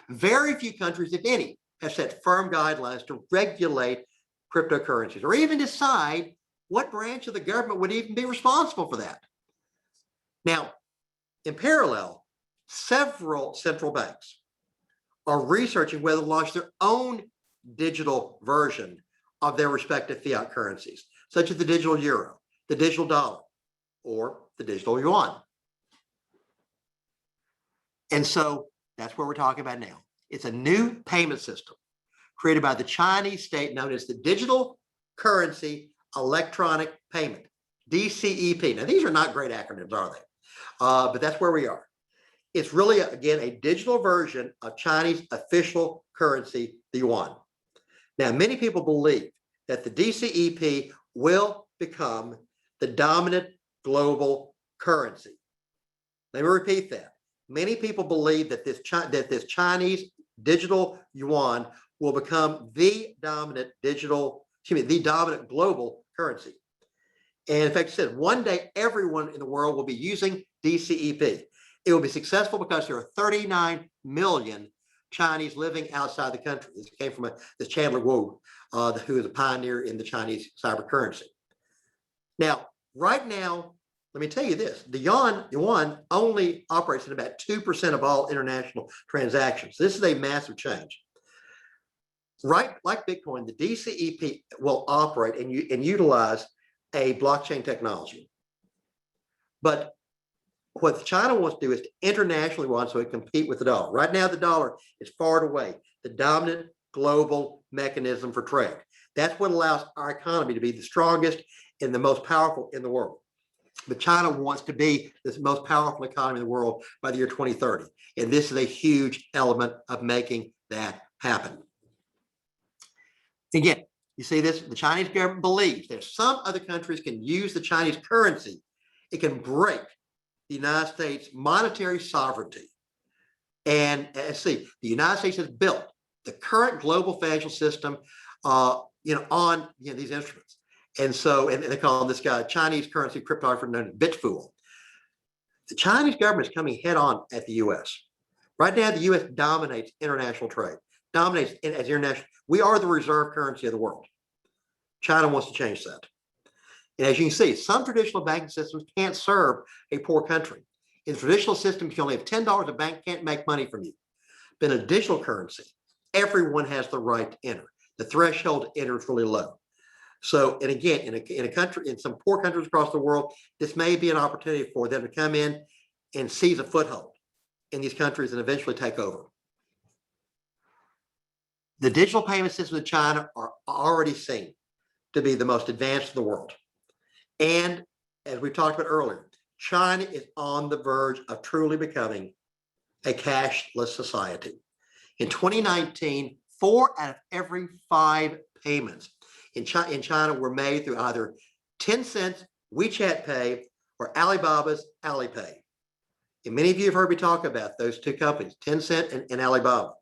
Very few countries, if any, have set firm guidelines to regulate cryptocurrencies or even decide what branch of the government would even be responsible for that. Now, in parallel, several central banks are researching whether to launch their own digital version of their respective fiat currencies, such as the digital euro, the digital dollar, or the digital yuan. And so that's what we're talking about now. It's a new payment system created by the Chinese state known as the Digital Currency Electronic Payment, DCEP. Now, these are not great acronyms, are they? But that's where we are. It's really, again, a digital version of Chinese official currency, the yuan. Now, many people believe that the DCEP will become the dominant global currency. Let me repeat that. Many people believe that this Chinese digital yuan will become the dominant global currency. And in fact, it said one day everyone in the world will be using DCEP. It will be successful because there are 39 million Chinese living outside the country. This came from this Chandler Wu, who is a pioneer in the Chinese cyber currency. Now, right now, let me tell you this, the yuan only operates in about 2% of all international transactions. This is a massive change. Right, like Bitcoin, the DCEP will operate and utilize a blockchain technology. But what China wants to do is to internationally so it compete with the dollar. Right now, the dollar is far and away the dominant global mechanism for trade. That's what allows our economy to be the strongest and the most powerful in the world. But China wants to be the most powerful economy in the world by the year 2030. And this is a huge element of making that happen. Again, you see this, the Chinese government believes that if some other countries can use the Chinese currency, it can break the United States monetary sovereignty. And the United States has built the current global financial system on these instruments. And so, and they call this guy Chinese currency cryptographer known as Bitfool. The Chinese government is coming head on at the U.S. Right now, the U.S. dominates international trade, dominates as international. We are the reserve currency of the world. China wants to change that. And as you can see, some traditional banking systems can't serve a poor country. In the traditional system, if you only have $10, a bank can't make money from you. But in a digital currency, everyone has the right to enter. The threshold to enter is really low. So, and again, in a country, in some poor countries across the world, this may be an opportunity for them to come in and seize a foothold in these countries and eventually take over. The digital payment systems in China are already seen to be the most advanced in the world. And as we talked about earlier, China is on the verge of truly becoming a cashless society. In 2019, 4 out of every 5 payments in China were made through either Tencent's WeChat Pay or Alibaba's Alipay. And many of you have heard me talk about those two companies, Tencent and Alibaba,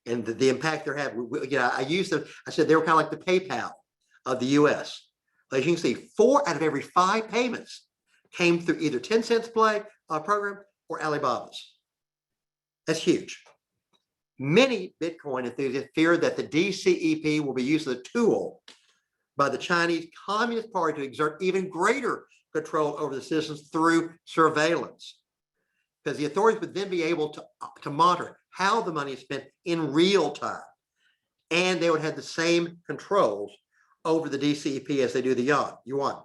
and the impact they're having. I used them. I said they were kind of like the PayPal of the U.S. As you can see, 4 out of every 5 payments came through either Tencent's Play program or Alibaba's. That's huge. Many Bitcoin enthusiasts fear that the DCEP will be used as a tool by the Chinese Communist Party to exert even greater control over the citizens through surveillance, because the authorities would then be able to monitor how the money is spent in real time, and they would have the same controls over the DCEP as they do the yuan.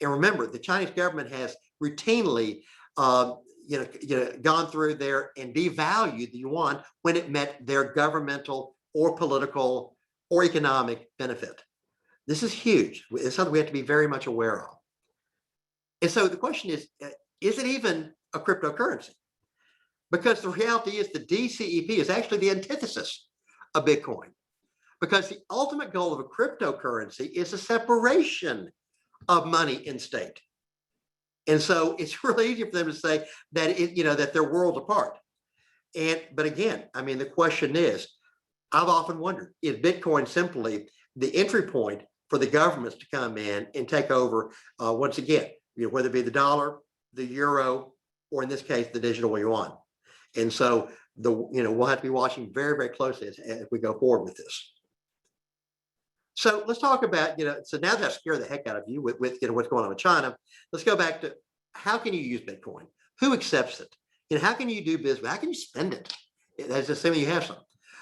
And remember, the Chinese government has routinely gone through there and devalued the yuan when it met their governmental or political or economic benefit. This is huge. It's something we have to be very much aware of. And so the question is it even a cryptocurrency? Because the reality is the DCEP is actually the antithesis of Bitcoin. Because the ultimate goal of a cryptocurrency is the separation of money and state. And so it's really easy for them to say that that they're worlds apart. But again, I mean, the question is, I've often wondered, is Bitcoin simply the entry point for the governments to come in and take over once again, whether it be the dollar, the euro, or in this case, the digital yuan. And so we'll have to be watching very, very closely as we go forward with this. So let's talk about, so now that scared the heck out of you with what's going on with China, let's go back to how can you use Bitcoin? Who accepts it? How can you do business? How can you spend it? That's assuming you have some.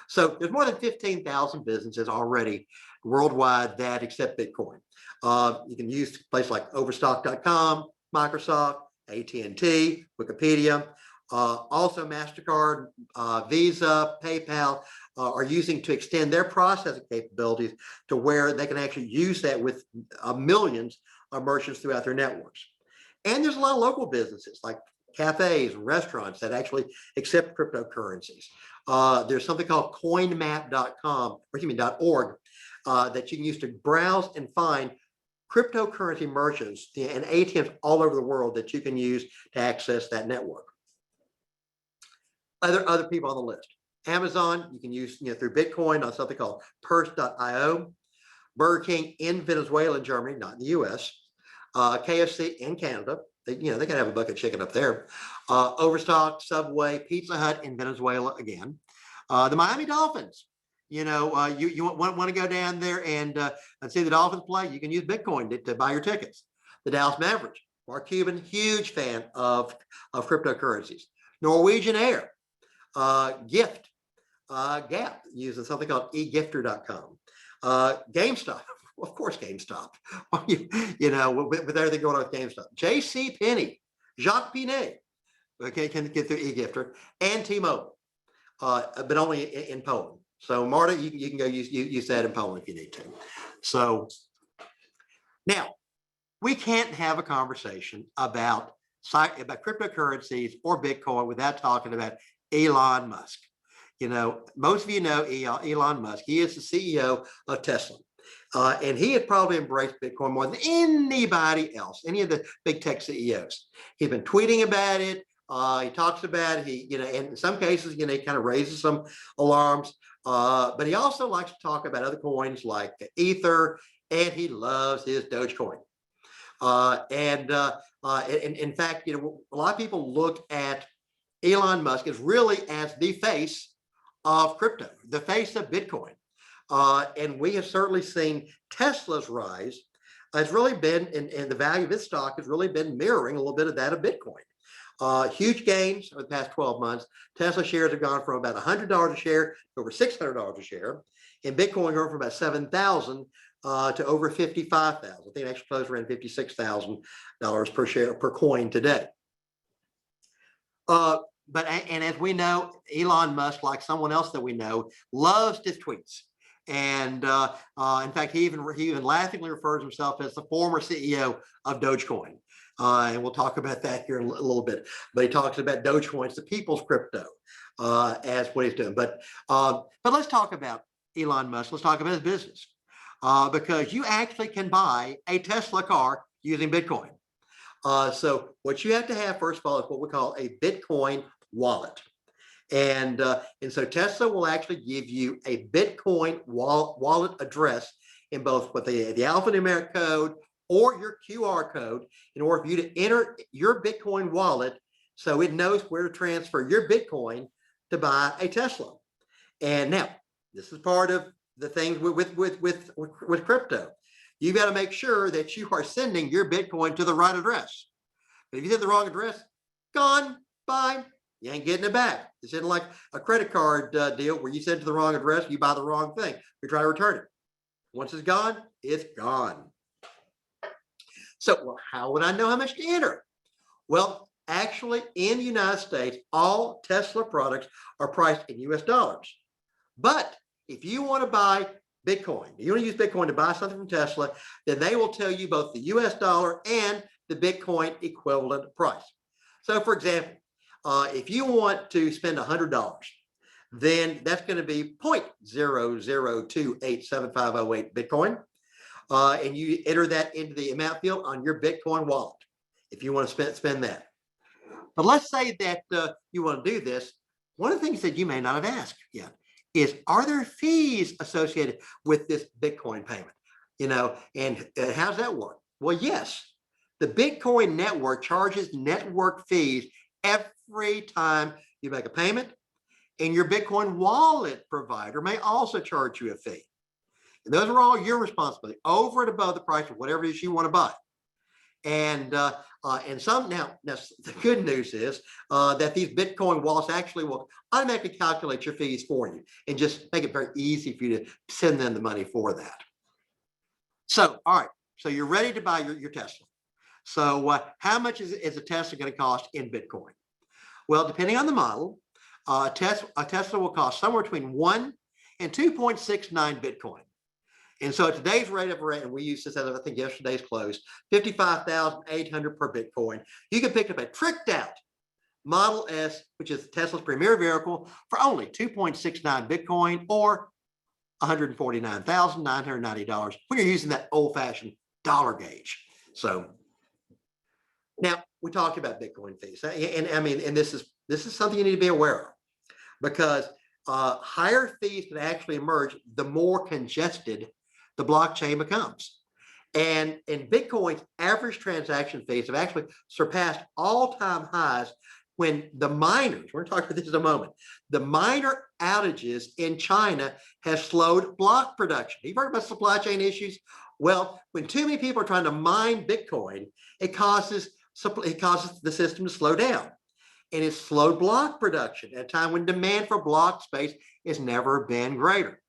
So there's more than 15,000 businesses already worldwide that accept Bitcoin. You can use places like Overstock.com, Microsoft, AT&T, Wikipedia. Also MasterCard, Visa, PayPal are using to extend their processing capabilities to where they can actually use that with millions of merchants throughout their networks. And there's a lot of local businesses like cafes and restaurants that actually accept cryptocurrencies. There's something called coinmap.com, .org, that you can use to browse and find cryptocurrency merchants and ATMs all over the world that you can use to access that network. Other people on the list. Amazon, you can use through Bitcoin on something called Purse.io. Burger King in Venezuela and Germany, not in the US. KFC in Canada. They can have a bucket of chicken up there. Overstock, Subway, Pizza Hut in Venezuela again. The Miami Dolphins. You want to go down there and see the Dolphins play, you can use Bitcoin to buy your tickets. The Dallas Mavericks, Mark Cuban, huge fan of cryptocurrencies. Norwegian Air, Gift, Gap, using something called egifter.com. GameStop, of course, GameStop. With everything going on with GameStop. J.C. Penney, Jacques Pinet, okay, can get through eGifter, and T-Mobile, but only in Poland. So Marta, you can go use that in Poland if you need to. So now we can't have a conversation about cryptocurrencies or Bitcoin without talking about Elon Musk. Most of you know Elon Musk. He is the CEO of Tesla. And he had probably embraced Bitcoin more than anybody else, any of the big tech CEOs. He's been tweeting about it. He talks about it. And in some cases, he kind of raises some alarms. But he also likes to talk about other coins like Ether, and he loves his Dogecoin. In fact, a lot of people look at Elon Musk as really as the face of crypto, the face of Bitcoin. And we have certainly seen Tesla's rise has really been, and the value of its stock has really been mirroring a little bit of that of Bitcoin. Huge gains over the past 12 months. Tesla shares have gone from about $100 a share to over $600 a share, and Bitcoin going from about 7,000 to over 55,000. I think it actually closed around $56,000 per share per coin today. And as we know, Elon Musk, like someone else that we know, loves his tweets. And in fact, he even laughingly refers himself as the former CEO of Dogecoin. And we'll talk about that here in a little bit. But he talks about Dogecoin, the people's crypto, as what he's doing. But let's talk about Elon Musk. Let's talk about his business, because you actually can buy a Tesla car using Bitcoin. So what you have to have, first of all, is what we call a Bitcoin wallet. And so Tesla will actually give you a Bitcoin wallet address in both what the alphanumeric code or your QR code in order for you to enter your Bitcoin wallet so it knows where to transfer your Bitcoin to buy a Tesla. And now, this is part of the thing with crypto. You got to make sure that you are sending your Bitcoin to the right address. But if you send the wrong address, gone, bye. You ain't getting it back. It's in like a credit card deal where you send it to the wrong address, you buy the wrong thing. You try to return it. Once it's gone, it's gone. So, well, how would I know how much to enter? Well, actually, in the United States, all Tesla products are priced in US dollars. But if you want to buy Bitcoin, you want to use Bitcoin to buy something from Tesla, then they will tell you both the US dollar and the Bitcoin equivalent price. So, for example, if you want to spend $100, then that's going to be 0.00287508 Bitcoin. And you enter that into the amount field on your Bitcoin wallet if you want to spend that. But let's say that you want to do this. One of the things that you may not have asked yet is, are there fees associated with this Bitcoin payment? And how does that work? Well, yes. The Bitcoin network charges network fees every time you make a payment, and your Bitcoin wallet provider may also charge you a fee. And those are all your responsibility, over and above the price of whatever it is you want to buy. And some now the good news is that these Bitcoin wallets actually will automatically calculate your fees for you and just make it very easy for you to send them the money for that. So, all right, so you're ready to buy your Tesla. So how much is a Tesla going to cost in Bitcoin? Well, depending on the model, a Tesla will cost somewhere between 1 and 2.69 Bitcoin. And so at today's rate of rate, and we used this as I think yesterday's close, 55,800 per Bitcoin. You can pick up a tricked out Model S, which is Tesla's premier vehicle, for only 2.69 Bitcoin or $149,990 when you're using that old-fashioned dollar gauge. So now we talked about Bitcoin fees, and I mean, and this is something you need to be aware of, because higher fees can actually emerge the more congested the blockchain becomes. And Bitcoin's average transaction fees have actually surpassed all-time highs when the miners, we're going to talk about this in a moment, the miner outages in China have slowed block production. You've heard about supply chain issues? Well, when too many people are trying to mine Bitcoin, it causes the system to slow down. And it's slowed block production at a time when demand for block space has never been greater.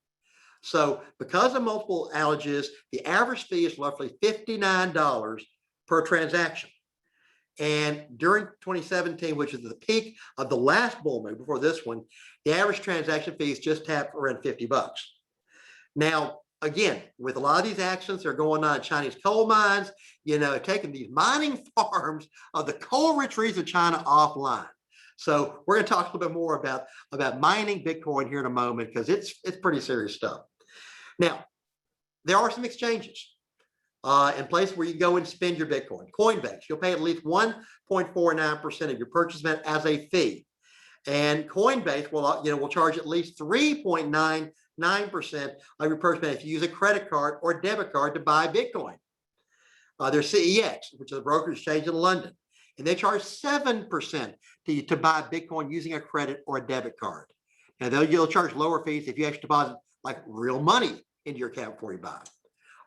So because of multiple outages, the average fee is roughly $59 per transaction. And during 2017, which is the peak of the last bull move before this one, the average transaction fees just tapped around $50. Now, again, with a lot of these actions that are going on in Chinese coal mines, taking these mining farms of the coal-rich regions of China offline. So we're going to talk a little bit more about mining Bitcoin here in a moment, because it's pretty serious stuff. Now, there are some exchanges in place where you go and spend your Bitcoin. Coinbase, you'll pay at least 1.49% of your purchase amount as a fee. And Coinbase will charge at least 3.99% of your purchase amount if you use a credit card or debit card to buy Bitcoin. There's CEX, which is a brokerage exchange in London, and they charge 7% to buy Bitcoin using a credit or a debit card. Now, you'll charge lower fees if you actually deposit like real money into your account before you buy.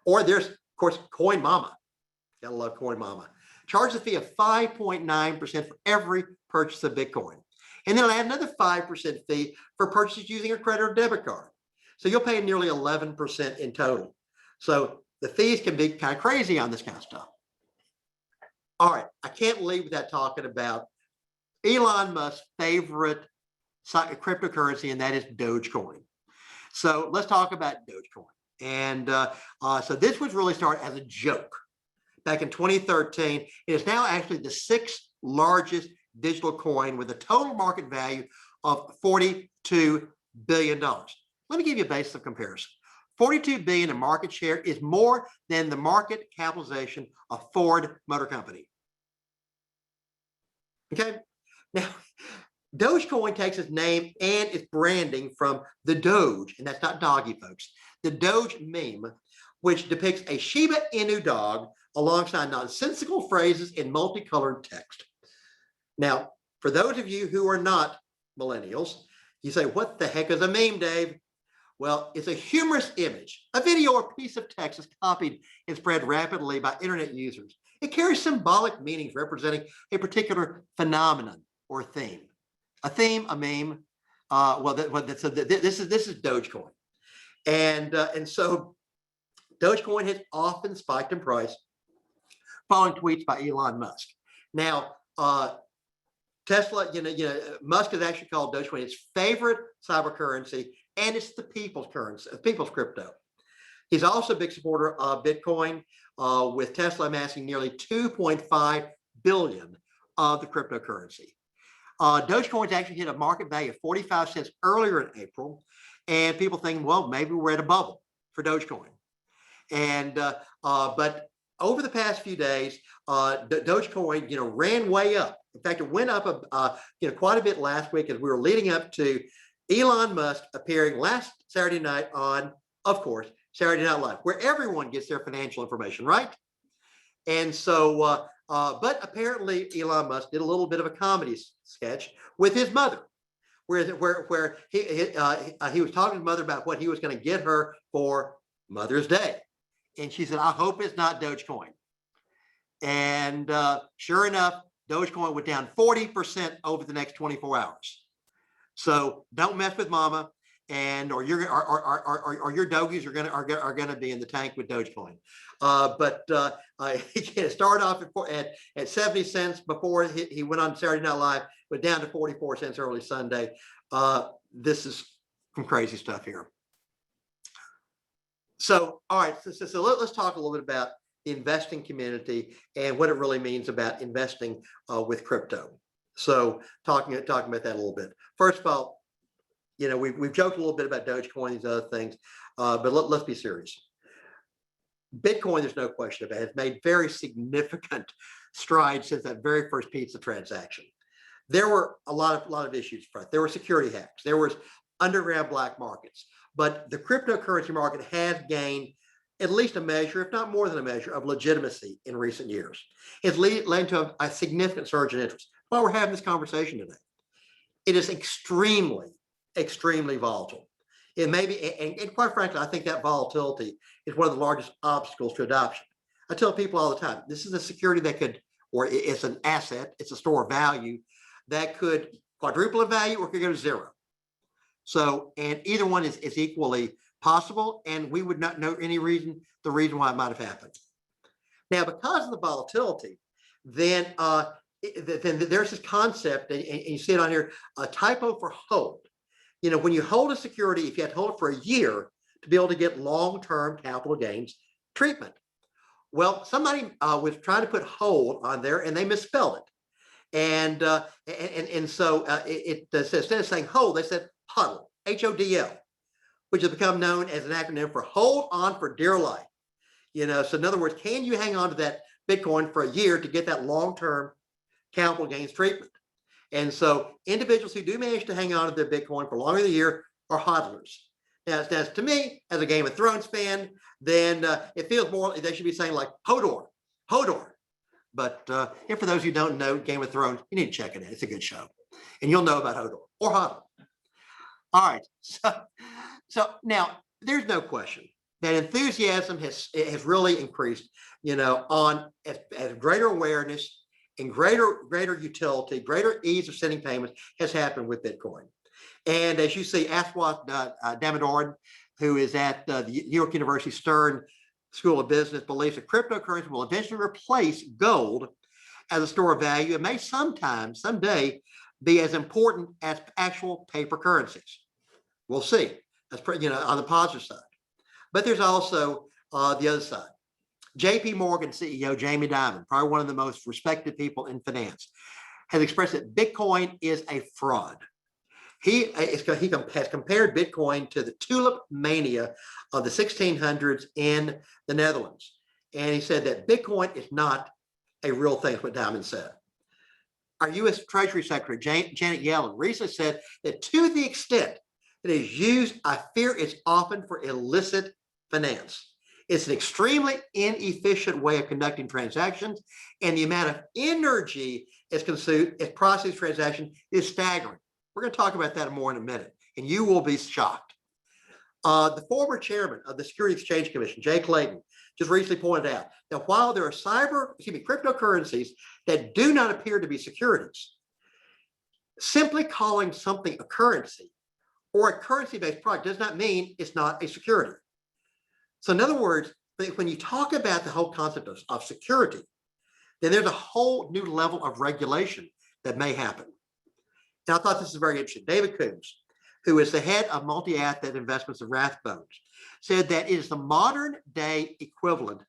Or there's, of course, Coin Mama. Gotta love Coin Mama. Charge a fee of 5.9% for every purchase of Bitcoin. And then I'll add another 5% fee for purchases using a credit or debit card. So you'll pay nearly 11% in total. So the fees can be kind of crazy on this kind of stuff. All right, I can't leave without talking about Elon Musk's favorite cryptocurrency, and that is Dogecoin. So let's talk about Dogecoin. And so this was really started as a joke back in 2013. It is now actually the sixth largest digital coin with a total market value of $42 billion. Let me give you a basis of comparison. 42 billion in market share is more than the market capitalization of Ford Motor Company. Okay, now Dogecoin takes its name and its branding from the Doge, and that's not doggy, folks. The Doge meme, which depicts a Shiba Inu dog alongside nonsensical phrases in multicolored text. Now, for those of you who are not millennials, you say, what the heck is a meme, Dave? Well, it's a humorous image. A video or piece of text is copied and spread rapidly by internet users. It carries symbolic meanings representing a particular phenomenon or theme. A theme, a meme. This is Dogecoin, and so Dogecoin has often spiked in price following tweets by Elon Musk. Now, Tesla, Musk has actually called Dogecoin his favorite cyber currency, and it's the people's currency, people's crypto. He's also a big supporter of Bitcoin, with Tesla amassing nearly 2.5 billion of the cryptocurrency. Dogecoin's actually hit a market value of 45 cents earlier in April, and people think, well, maybe we're at a bubble for Dogecoin. And but over the past few days, Dogecoin, ran way up. In fact, it went up, quite a bit last week as we were leading up to Elon Musk appearing last Saturday night on, of course, Saturday Night Live, where everyone gets their financial information, right? And so, but apparently Elon Musk did a little bit of a comedy sketch with his mother, where he was talking to his mother about what he was going to get her for Mother's Day. And she said, I hope it's not Dogecoin. And sure enough, Dogecoin went down 40% over the next 24 hours. So don't mess with mama, or your doggies are gonna be in the tank with Dogecoin. But it started off at 70 cents before he went on Saturday Night Live, but down to 44 cents early Sunday. This is some crazy stuff here. So, all right, so let's talk a little bit about the investing community and what it really means about investing with crypto. So talking about that a little bit. First of all, we've joked a little bit about Dogecoin, these other things, but let's be serious. Bitcoin, there's no question about it, has made very significant strides since that very first pizza transaction. There were a lot of issues. There were security hacks. There was underground black markets. But the cryptocurrency market has gained at least a measure, if not more than a measure, of legitimacy in recent years. It's led to a significant surge in interest. While we're having this conversation today, it is extremely, extremely volatile. It may be, and quite frankly, I think that volatility is one of the largest obstacles to adoption. I tell people all the time, this is a security that could, or it's an asset, it's a store of value that could quadruple in value or could go to zero. So, and either one is equally possible, and we would not know the reason why it might have happened. Now, because of the volatility, then there's this concept, and you see it on here, a typo for hold. When you hold a security, if you have to hold it for a year to be able to get long-term capital gains treatment. Well, somebody was trying to put hold on there, and they misspelled it. And so instead of saying hold, they said HODL, HODL, which has become known as an acronym for hold on for dear life. So in other words, can you hang on to that Bitcoin for a year to get that long-term capital gains treatment? And so individuals who do manage to hang on to their Bitcoin for longer than a year are hodlers. Now, to me, as a Game of Thrones fan, then it feels more, they should be saying like Hodor. But and for those who don't know Game of Thrones, you need to check it out. It's a good show. And you'll know about Hodor or Hodl. All right. So now there's no question that enthusiasm has really increased, on as greater awareness and greater utility, greater ease of sending payments has happened with Bitcoin. And as you see, Aswath Damodaran, who is at the New York University Stern School of Business believes that cryptocurrency will eventually replace gold as a store of value and may someday, be as important as actual paper currencies. We'll see. That's pretty, on the positive side. But there's also the other side. JP Morgan CEO Jamie Dimon, probably one of the most respected people in finance, has expressed that Bitcoin is a fraud. He has compared Bitcoin to the tulip mania of the 1600s in the Netherlands. And he said that Bitcoin is not a real thing, is what Dimon said. Our U.S. Treasury Secretary, Janet Yellen, recently said that to the extent it is used, I fear it's often for illicit finance. It's an extremely inefficient way of conducting transactions, and the amount of energy it's consumed as processing transactions is staggering. We're going to talk about that more in a minute, and you will be shocked. The former chairman of the Securities Exchange Commission, Jay Clayton, just recently pointed out that while there are cryptocurrencies that do not appear to be securities, simply calling something a currency or a currency-based product does not mean it's not a security. So in other words, when you talk about the whole concept of security, then there's a whole new level of regulation that may happen. And I thought this is very interesting. David Coons, who is the head of multi-asset investments of Rathbones, said that it is the modern day equivalent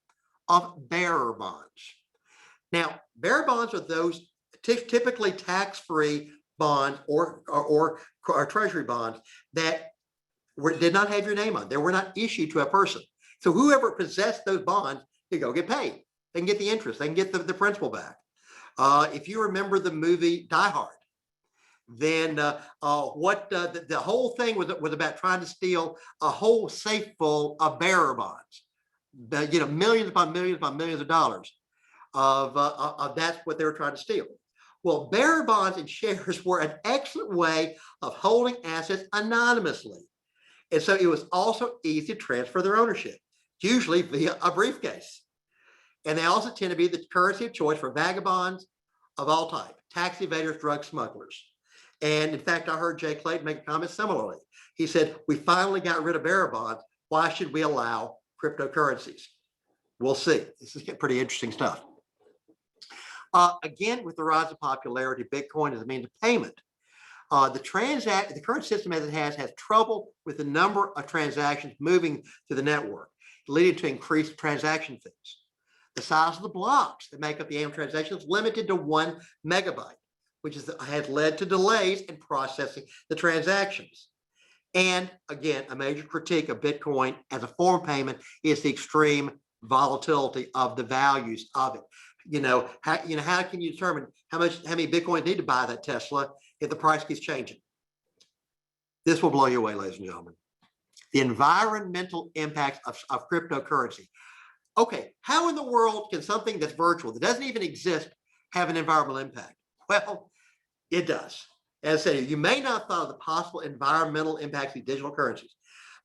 of bearer bonds. Now, bearer bonds are those typically tax-free bonds or treasury bonds that did not have your name on. They were not issued to a person. So whoever possessed those bonds could go get paid. They can get the interest. They can get the principal back. If you remember the movie Die Hard, then the whole thing was about trying to steal a whole safe full of bearer bonds. Millions upon millions of dollars of that's what they were trying to steal. Well, bearer bonds and shares were an excellent way of holding assets anonymously. And so it was also easy to transfer their ownership, usually via a briefcase. And they also tend to be the currency of choice for vagabonds of all type, tax evaders, drug smugglers. And in fact, I heard Jay Clayton make a comment similarly. He said, we finally got rid of bearer bonds. Why should we allow cryptocurrencies? We'll see. This is pretty interesting stuff. Again, with the rise of popularity, Bitcoin is a means of payment. The current system as it has trouble with the number of transactions moving through the network, leading to increased transaction fees. The size of the blocks that make up the annual transaction is limited to 1 megabyte, which has led to delays in processing the transactions. And again, a major critique of Bitcoin as a form of payment is the extreme volatility of the values of it. How can you determine how many Bitcoins need to buy that Tesla if the price keeps changing? This will blow you away, ladies and gentlemen. The environmental impacts of cryptocurrency. Okay, how in the world can something that's virtual, that doesn't even exist, have an environmental impact? Well, it does. As I said, you may not have thought of the possible environmental impacts of digital currencies,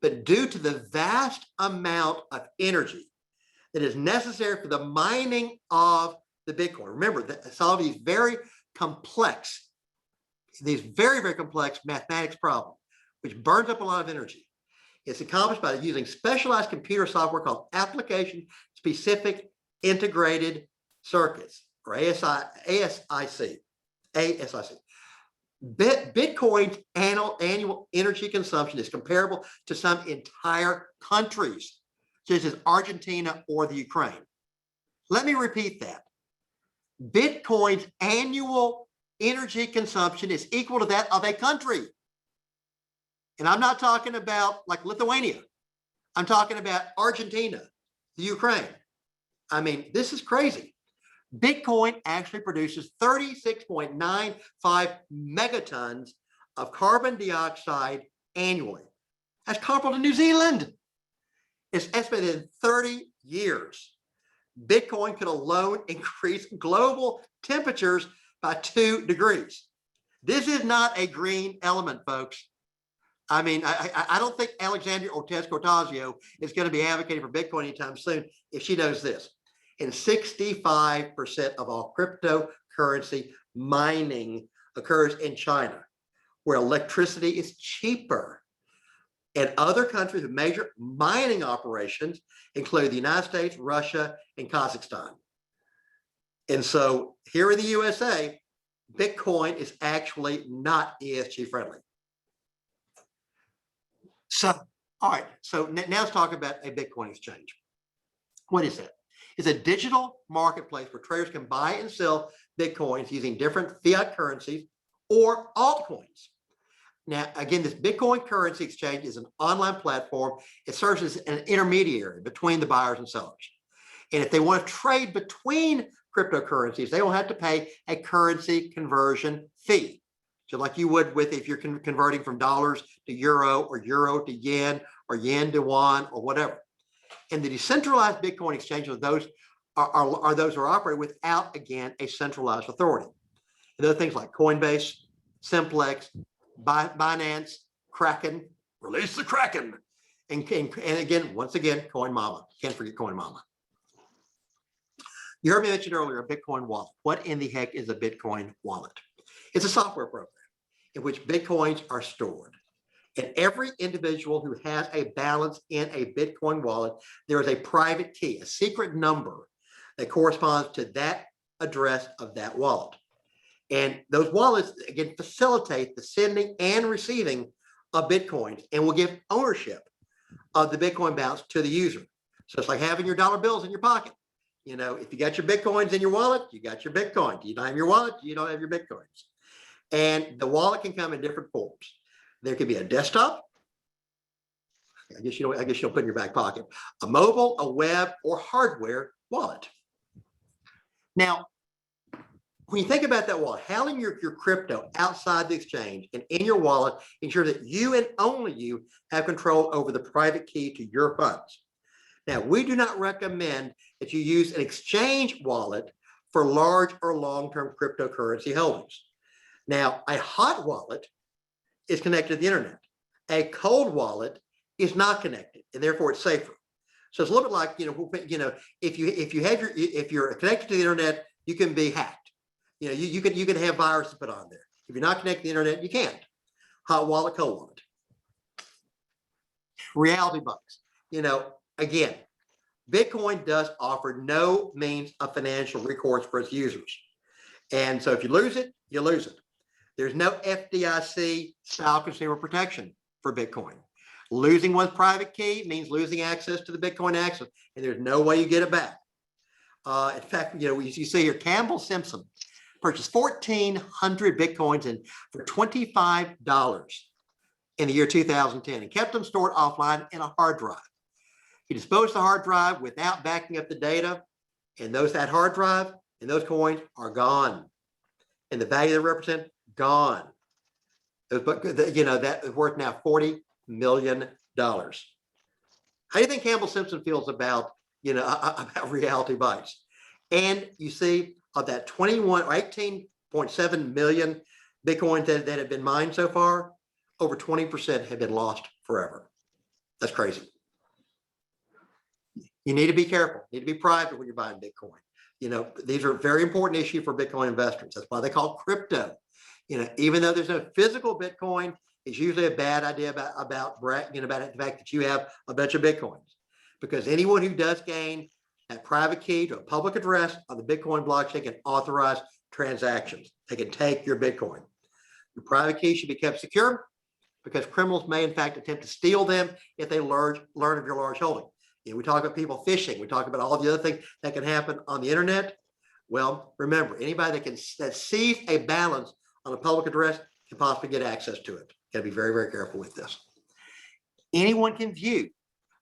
but due to the vast amount of energy that is necessary for the mining of the Bitcoin. Remember, that solve these very, very complex mathematics problems, which burns up a lot of energy. It's accomplished by using specialized computer software called application-specific integrated circuits, or ASIC. Bitcoin's annual energy consumption is comparable to some entire countries, such as Argentina or the Ukraine. Let me repeat that. Bitcoin's annual energy consumption is equal to that of a country. And I'm not talking about like Lithuania. I'm talking about Argentina, the Ukraine. I mean, this is crazy. Bitcoin actually produces 36.95 megatons of carbon dioxide annually. That's comparable to New Zealand. It's estimated in 30 years, Bitcoin could alone increase global temperatures by 2 degrees. This is not a green element, folks. I mean, I don't think Alexandria Ocasio-Cortez is going to be advocating for Bitcoin anytime soon if she knows this. And 65% of all cryptocurrency mining occurs in China, where electricity is cheaper. And other countries with major mining operations include the United States, Russia, and Kazakhstan. And so here in the USA, Bitcoin is actually not ESG friendly. So, all right, so now let's talk about a Bitcoin exchange. What is that? It's a digital marketplace where traders can buy and sell Bitcoins using different fiat currencies or altcoins. Now, again, this Bitcoin currency exchange is an online platform. It serves as an intermediary between the buyers and sellers. And if they want to trade between cryptocurrencies, they will have to pay a currency conversion fee. So like you would with if you're converting from dollars to euro or euro to yen or yen to won or whatever. And the decentralized Bitcoin exchanges those are those who are operated without, again, a centralized authority. And those things like Coinbase, Simplex, Binance, Kraken, release the Kraken, and again, once again, Coin Mama. Can't forget Coin Mama. You heard me mention earlier a Bitcoin wallet. What in the heck is a Bitcoin wallet? It's a software program in which Bitcoins are stored. And every individual who has a balance in a Bitcoin wallet, there is a private key, a secret number that corresponds to that address of that wallet. And those wallets, again, facilitate the sending and receiving of Bitcoins and will give ownership of the Bitcoin balance to the user. So it's like having your dollar bills in your pocket. You know, if you got your Bitcoins in your wallet, you got your Bitcoin. You don't have your wallet, you don't have your Bitcoins. And the wallet can come in different forms. There could be a desktop. I guess you don't put it in your back pocket. A mobile, a web, or hardware wallet. Now, when you think about that wallet, handling your crypto outside the exchange and in your wallet ensure that you and only you have control over the private key to your funds. Now, we do not recommend that you use an exchange wallet for large or long-term cryptocurrency holdings. Now, a hot wallet is connected to the internet. A cold wallet is not connected, and therefore it's safer. So it's a little bit like, if you're connected to the internet, you can be hacked. You can have viruses put on there. If you're not connected to the internet, you can't. Hot wallet, cold wallet. Reality bucks. Again, Bitcoin does offer no means of financial recourse for its users. And so if you lose it, you lose it. There's no FDIC style consumer protection for Bitcoin. Losing one's private key means losing access to the Bitcoin access, and there's no way you get it back. In fact, you see here, Campbell Simpson purchased 1,400 Bitcoins for $25 in the year 2010 and kept them stored offline in a hard drive. He disposed the hard drive without backing up the data, and that hard drive and those coins are gone. And the value they represent, gone. That is worth now $40 million. How do you think Campbell Simpson feels about reality bites? And you see of that 18.7 million Bitcoins that have been mined so far, over 20% have been lost forever. That's crazy. You need to be careful. You need to be private when you're buying Bitcoin. These are a very important issue for Bitcoin investors. That's why they call crypto. Even though there's no physical Bitcoin, it's usually a bad idea about the fact that you have a bunch of Bitcoins, because anyone who does gain that private key to a public address on the Bitcoin blockchain can authorize transactions. They can take your Bitcoin. Your private key should be kept secure because criminals may in fact attempt to steal them if they learn of your large holding. We talk about people phishing. We talk about all the other things that can happen on the internet. Well, remember, anybody that sees a balance on a public address can possibly get access to it. Got to be very, very careful with this. Anyone can view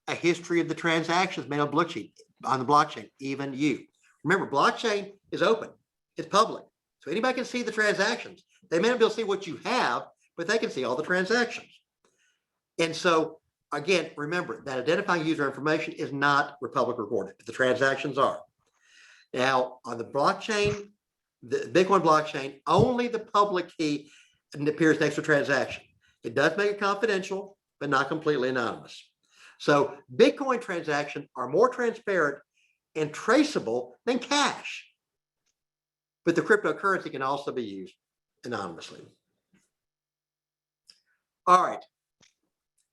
a history of the transactions made on the blockchain, even you. Remember, blockchain is open. It's public. So anybody can see the transactions. They may not be able to see what you have, but they can see all the transactions. And so, again, remember that identifying user information is not public recorded, but the transactions are. Now, on the blockchain, the Bitcoin blockchain, only the public key appears next to a transaction. It does make it confidential, but not completely anonymous. So Bitcoin transactions are more transparent and traceable than cash. But the cryptocurrency can also be used anonymously. All right.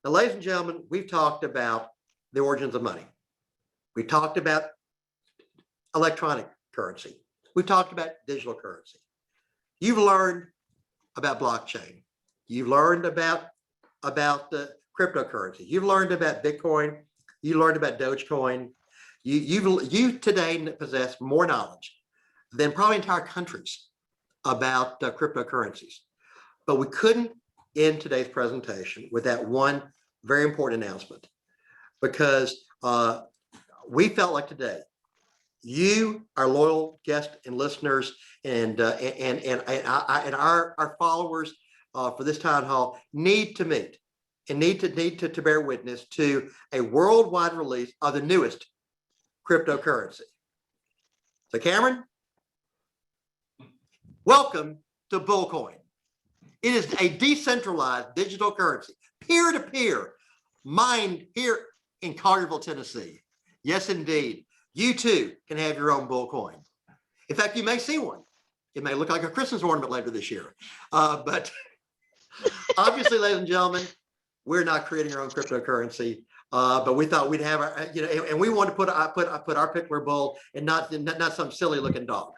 Now, ladies and gentlemen, we've talked about the origins of money. We talked about electronic currency. We've talked about digital currency. You've learned about blockchain. You've learned about the cryptocurrency. You've learned about Bitcoin. You learned about Dogecoin. You today possess more knowledge than probably entire countries about cryptocurrencies. But we couldn't end today's presentation without one very important announcement, because we felt like today, you, our loyal guests and listeners, and our followers for this town hall need to meet and need to bear witness to a worldwide release of the newest cryptocurrency. So, Cameron, welcome to Bullcoin. It is a decentralized digital currency, peer-to-peer, mined here in Collierville, Tennessee. Yes, indeed. You too can have your own Bullcoin. In fact, you may see one. It may look like a Christmas ornament later this year. But obviously, ladies and gentlemen, we're not creating our own cryptocurrency. But we thought we'd have our, and we want to put our Pickler bull and not some silly looking dog.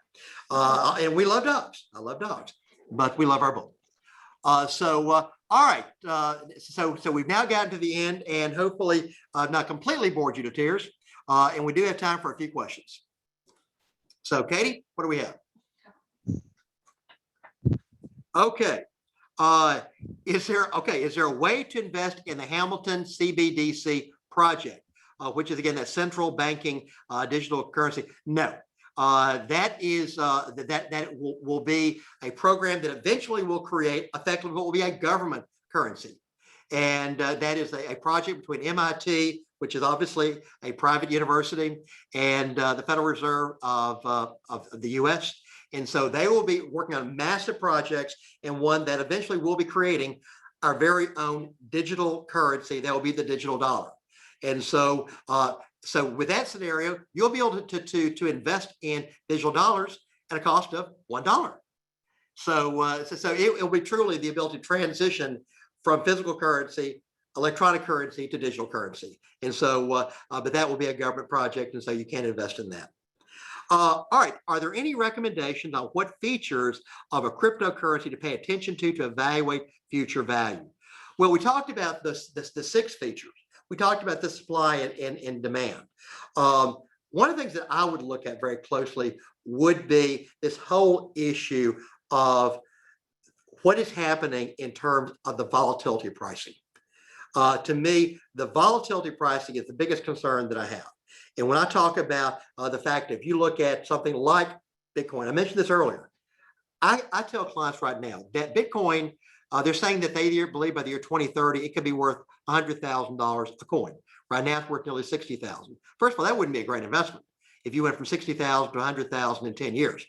And we love dogs. I love dogs, but we love our bull. All right. So we've now gotten to the end, and hopefully I've not completely bored you to tears. And we do have time for a few questions. So, Katie, what do we have? Okay. Is there a way to invest in the Hamilton Cbdc project, which is again that central banking digital currency? No. That will be a program that eventually will create effectively what will be a government currency. And that is a project between MIT, which is obviously a private university, and the Federal Reserve of the US. And so they will be working on massive projects, and one that eventually will be creating our very own digital currency. That will be the digital dollar. And so with that scenario, you'll be able to invest in digital dollars at a cost of $1. So it will be truly the ability to transition from physical currency, electronic currency, to digital currency. And so, but that will be a government project, and so you can invest in that. All right, are there any recommendations on what features of a cryptocurrency to pay attention to evaluate future value? Well, we talked about the 6 features. We talked about the supply and demand. One of the things that I would look at very closely would be this whole issue of what is happening in terms of the volatility pricing. To me, the volatility pricing is the biggest concern that I have. And when I talk about the fact that if you look at something like Bitcoin, I mentioned this earlier, I tell clients right now that Bitcoin, they're saying that they believe by the year 2030, it could be worth $100,000 a coin. Right now, it's worth nearly $60,000. First of all, that wouldn't be a great investment if you went from $60,000 to $100,000 in 10 years.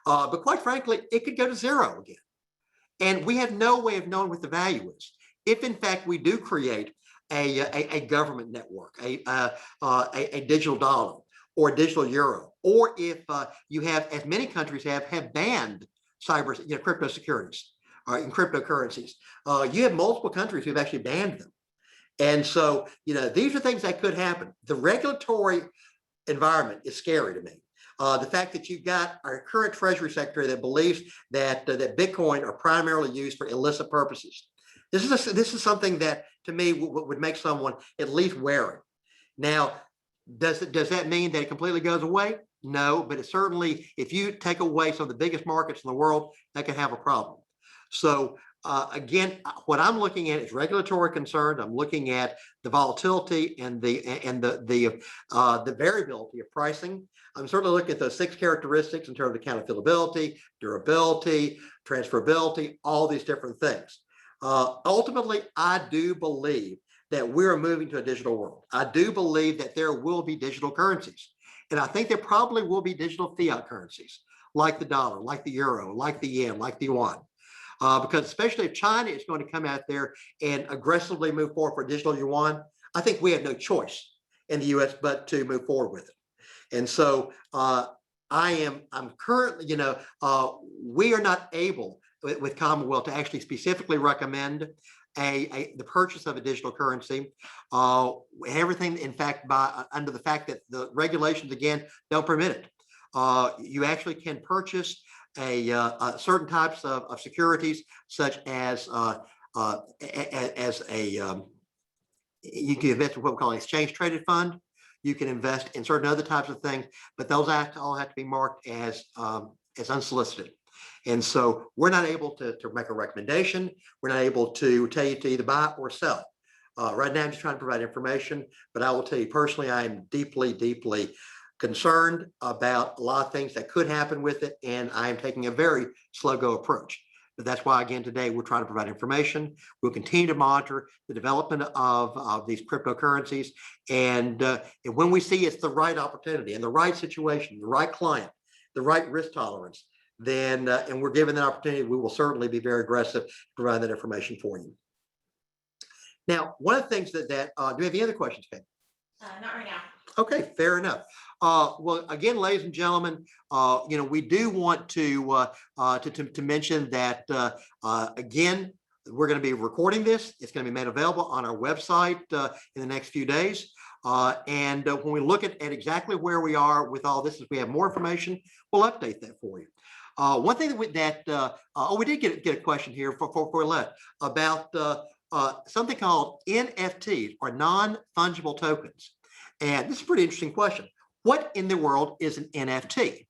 But quite frankly, it could go to zero again. And we have no way of knowing what the value is. If in fact we do create a government network, a digital dollar or a digital euro, or if you have, as many countries have banned crypto securities and cryptocurrencies, you have multiple countries who've actually banned them. And so, these are things that could happen. The regulatory environment is scary to me. The fact that you've got our current Treasury Secretary that believes that Bitcoin are primarily used for illicit purposes. This is something that, to me, would make someone at least wary. Now, does that mean that it completely goes away? No, but it certainly, if you take away some of the biggest markets in the world, that can have a problem. So again, what I'm looking at is regulatory concerns. I'm looking at the volatility and the variability of pricing. I'm certainly looking at those 6 characteristics in terms of counterfeit durability, transferability, all these different things. Ultimately, I do believe that we're moving to a digital world. I do believe that there will be digital currencies. And I think there probably will be digital fiat currencies, like the dollar, like the euro, like the yen, like the yuan. Because especially if China is going to come out there and aggressively move forward for digital yuan, I think we have no choice in the US but to move forward with it. And so I'm currently, we are not able with Commonwealth to actually specifically recommend the purchase of a digital currency. Everything, in fact, under the fact that the regulations again don't permit it. You actually can purchase certain types of securities, such as you can invest in what we call an exchange traded fund. You can invest in certain other types of things, but those all have to be marked as unsolicited. And so we're not able to make a recommendation. We're not able to tell you to either buy or sell. Right now, I'm just trying to provide information, but I will tell you personally, I am deeply, deeply concerned about a lot of things that could happen with it, and I am taking a very slow go approach. But that's why, again, today we're trying to provide information. We'll continue to monitor the development of these cryptocurrencies, and when we see it's the right opportunity and the right situation, the right client, the right risk tolerance, then and we're given that opportunity, we will certainly be very aggressive to provide that information for you. Now, one of the things that do we have any other questions, Kate? Not right now. Okay, fair enough. Well, again, ladies and gentlemen, we do want to mention that again, we're going to be recording this. It's going to be made available on our website in the next few days. And when we look at exactly where we are with all this, if we have more information, we'll update that for you. One thing we did get a question here for Let about something called NFTs, or non-fungible tokens. And this is a pretty interesting question. What in the world is an NFT?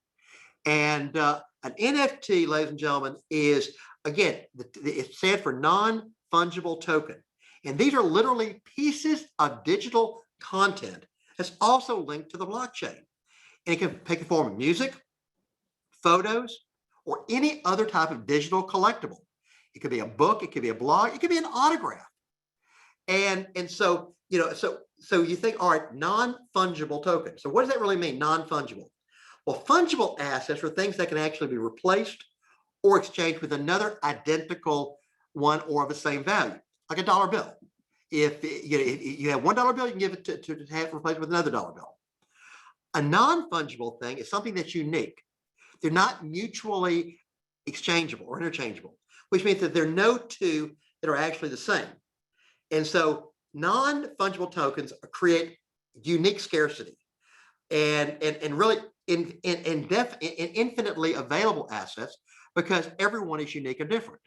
And an NFT, ladies and gentlemen, is, again, it stands for non-fungible token. And these are literally pieces of digital content that's also linked to the blockchain. And it can take the form of music, photos, or any other type of digital collectible. It could be a book, it could be a blog, it could be an autograph. And so, so you think, all right, non-fungible tokens. So what does that really mean, non-fungible? Well, fungible assets are things that can actually be replaced or exchanged with another identical one or of the same value, like a dollar bill. If you have $1 bill, you can give it to have replaced with another dollar bill. A non-fungible thing is something that's unique. They're not mutually exchangeable or interchangeable, which means that there are no two that are actually the same. And so non-fungible tokens create unique scarcity and really infinitely available assets, because everyone is unique and different.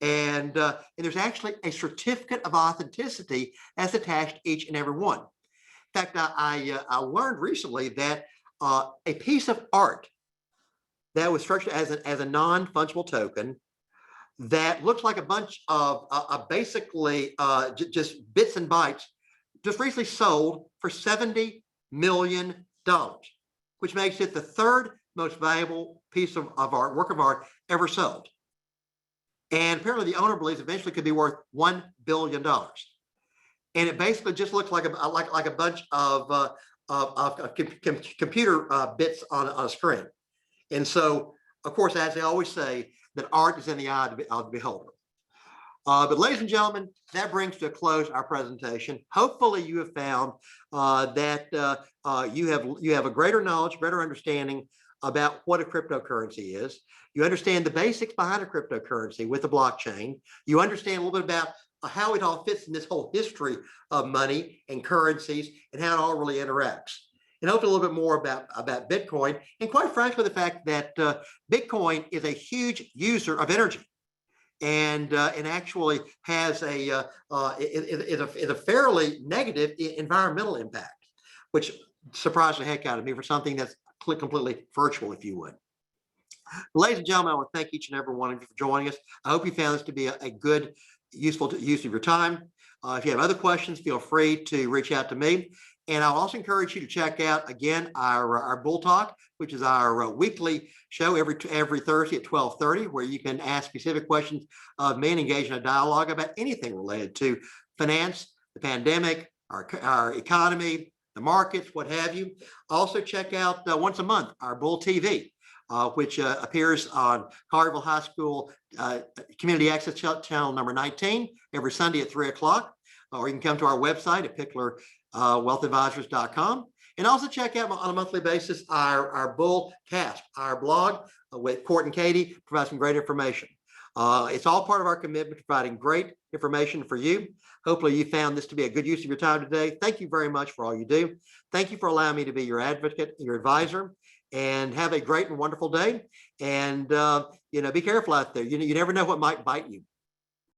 And there's actually a certificate of authenticity that's attached to each and every one. In fact, I learned recently that a piece of art that was structured as a non-fungible token that looks like a bunch of basically just bits and bytes, just recently sold for $70 million, which makes it the third most valuable piece of art, work of art ever sold. And apparently the owner believes eventually could be worth $1 billion. And it basically just looks like a bunch of computer bits on a screen. And so, of course, as they always say, that art is in the eye of the beholder. But ladies and gentlemen, that brings to a close our presentation. Hopefully you have found that you have a greater knowledge, better understanding about what a cryptocurrency is. You understand the basics behind a cryptocurrency with the blockchain. You understand a little bit about how it all fits in this whole history of money and currencies and how it all really interacts. And hopefully a little bit more about Bitcoin, and quite frankly, the fact that Bitcoin is a huge user of energy, and actually has is a fairly negative environmental impact, which surprised the heck out of me for something that's completely virtual, if you would. Ladies and gentlemen, I want to thank each and every one of you for joining us. I hope you found this to be a good, useful use of your time. If you have other questions, feel free to reach out to me. And I'll also encourage you to check out, again, our Bull Talk, which is our weekly show every Thursday at 12:30, where you can ask specific questions of me and engage in a dialogue about anything related to finance, the pandemic, our economy, the markets, what have you. Also check out once a month our Bull TV, which appears on Collierville High School Community Access Channel number 19 every Sunday at 3 o'clock. Or you can come to our website at picklerwealthadvisors.com. And also check out on a monthly basis our Bull Cast, our blog with Court and Katie, provides some great information. It's all part of our commitment to providing great information for you. Hopefully you found this to be a good use of your time today. Thank you very much for all you do. Thank you for allowing me to be your advocate, your advisor, and have a great and wonderful day. And, be careful out there. You never know what might bite you.